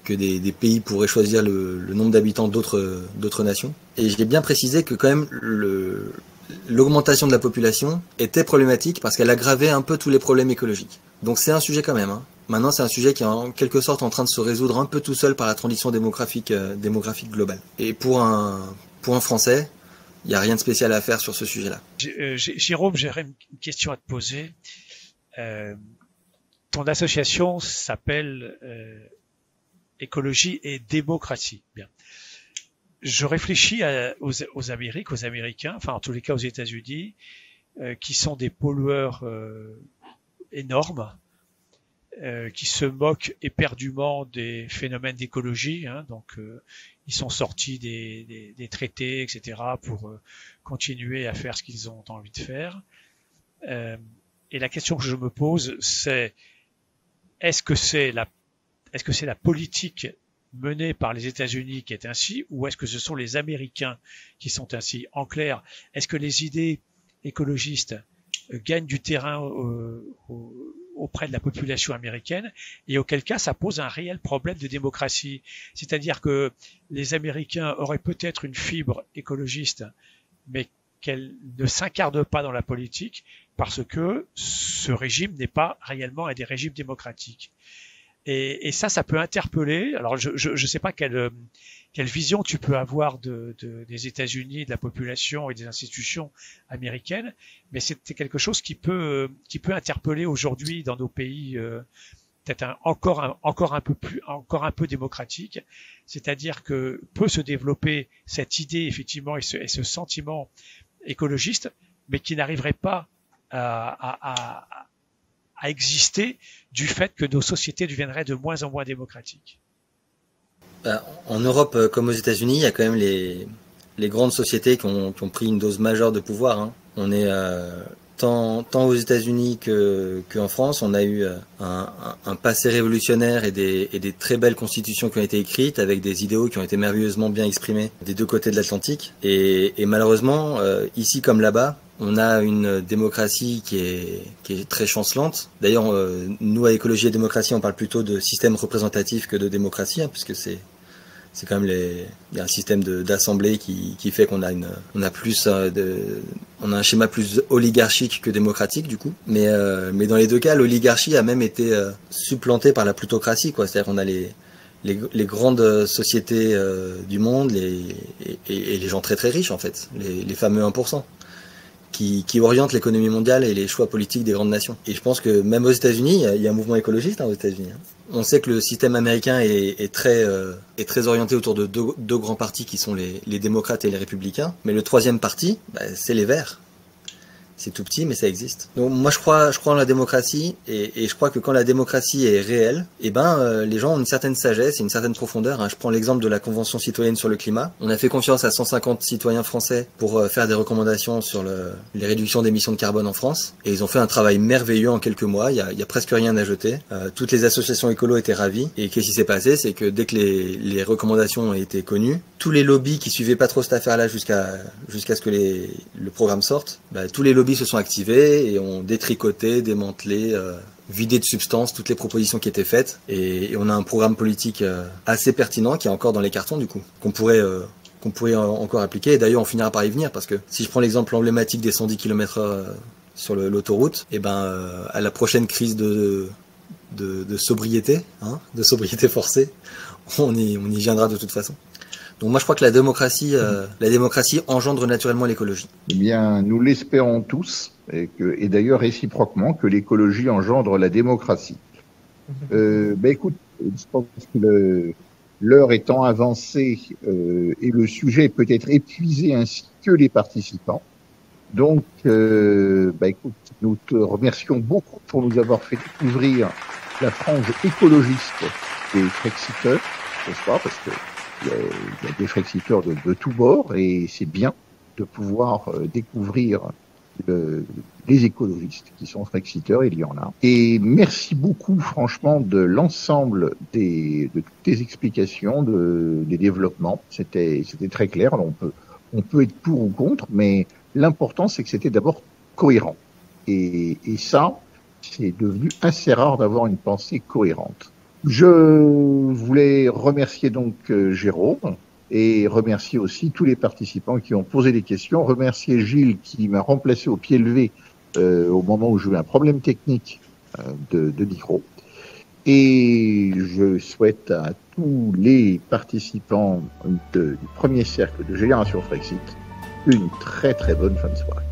des pays pourraient choisir le nombre d'habitants d'autres nations. Et j'ai bien précisé que quand même l'augmentation de la population était problématique parce qu'elle aggravait un peu tous les problèmes écologiques. Donc c'est un sujet quand même. Maintenant, c'est un sujet qui est en quelque sorte en train de se résoudre un peu tout seul par la transition démographique globale. Et pour un Français, il n'y a rien de spécial à faire sur ce sujet-là. Jérôme, j'aurais une question à te poser. Ton association s'appelle Écologie et démocratie. Bien. Je réfléchis aux Amériques, aux Américains, enfin en tous les cas aux États-Unis, qui sont des pollueurs énormes, qui se moquent éperdument des phénomènes d'écologie, hein, donc ils sont sortis des traités, etc., pour continuer à faire ce qu'ils ont envie de faire. Et la question que je me pose, c'est est-ce que c'est la politique menée par les États-Unis qui est ainsi, ou est-ce que ce sont les Américains qui sont ainsi? En clair, est-ce que les idées écologistes gagnent du terrain auprès de la population américaine, et auquel cas ça pose un réel problème de démocratie. C'est-à-dire que les Américains auraient peut-être une fibre écologiste, mais qu'elle ne s'incarne pas dans la politique parce que ce régime n'est pas réellement un des régimes démocratiques. Et ça peut interpeller. Alors je sais pas quelle vision tu peux avoir des États-Unis, de la population et des institutions américaines, mais c'est quelque chose qui peut interpeller aujourd'hui dans nos pays peut-être encore un peu démocratique. C'est-à-dire que peut se développer cette idée effectivement et ce sentiment écologiste, mais qui n'arriverait pas à exister du fait que nos sociétés deviendraient de moins en moins démocratiques. En Europe, comme aux États-Unis, il y a quand même les grandes sociétés qui ont pris une dose majeure de pouvoir, hein. On est tant aux États-Unis qu'en France, on a eu un passé révolutionnaire et des très belles constitutions qui ont été écrites avec des idéaux qui ont été merveilleusement bien exprimés des deux côtés de l'Atlantique. Et malheureusement, ici comme là-bas, on a une démocratie qui est très chancelante. D'ailleurs, nous à Écologie et Démocratie, on parle plutôt de système représentatif que de démocratie, hein, puisque c'est quand même il y a un système d'assemblée qui fait qu'on a on a un schéma plus oligarchique que démocratique du coup. Mais dans les deux cas, l'oligarchie a même été supplantée par la plutocratie, quoi. C'est-à-dire qu'on a les grandes sociétés du monde et les gens très très riches en fait, les fameux 1%. Qui oriente l'économie mondiale et les choix politiques des grandes nations. Et je pense que même aux États-Unis, il y a un mouvement écologiste, hein, aux États-Unis. On sait que le système américain est très orienté autour de deux grands partis qui sont les démocrates et les républicains. Mais le troisième parti, c'est les Verts. C'est tout petit, mais ça existe. Donc moi je crois en la démocratie et je crois que quand la démocratie est réelle, les gens ont une certaine sagesse et une certaine profondeur, hein. Je prends l'exemple de la Convention citoyenne sur le climat. On a fait confiance à 150 citoyens français pour faire des recommandations sur les réductions d'émissions de carbone en France, et ils ont fait un travail merveilleux en quelques mois. Il y a presque rien à jeter. Toutes les associations écolo étaient ravies. Et qu'est-ce qui s'est passé, c'est que dès que les recommandations ont été connues, tous les lobbies qui suivaient pas trop cette affaire-là jusqu'à ce que le programme sorte, tous les lobbies se sont activés et ont détricoté, démantelé, vidé de substance toutes les propositions qui étaient faites, et on a un programme politique assez pertinent qui est encore dans les cartons du coup, qu'on pourrait encore appliquer. Et d'ailleurs on finira par y venir, parce que si je prends l'exemple emblématique des 110 km/h sur l'autoroute, à la prochaine crise de sobriété, hein, de sobriété forcée, on y viendra de toute façon. Donc moi je crois que la démocratie engendre naturellement l'écologie. Eh bien, nous l'espérons tous, et d'ailleurs réciproquement, que l'écologie engendre la démocratie. Écoute, je pense que l'heure étant avancée et le sujet peut être épuisé ainsi que les participants. Donc, écoute, nous te remercions beaucoup pour nous avoir fait découvrir la frange écologiste des Frexiteurs ce soir, parce que il y a des Frexiteurs de tous bords, et c'est bien de pouvoir découvrir les écologistes qui sont Frexiteurs, il y en a. Et merci beaucoup, franchement, de l'ensemble de toutes tes explications, des développements. C'était très clair. Alors, on peut être pour ou contre, mais l'important, c'est que c'était d'abord cohérent. Et ça, c'est devenu assez rare d'avoir une pensée cohérente. Je voulais remercier donc Jérôme, et remercier aussi tous les participants qui ont posé des questions. Remercier Gilles qui m'a remplacé au pied levé au moment où j'ai eu un problème technique de micro. Et je souhaite à tous les participants du premier cercle de Génération Frexit une très très bonne fin de soirée.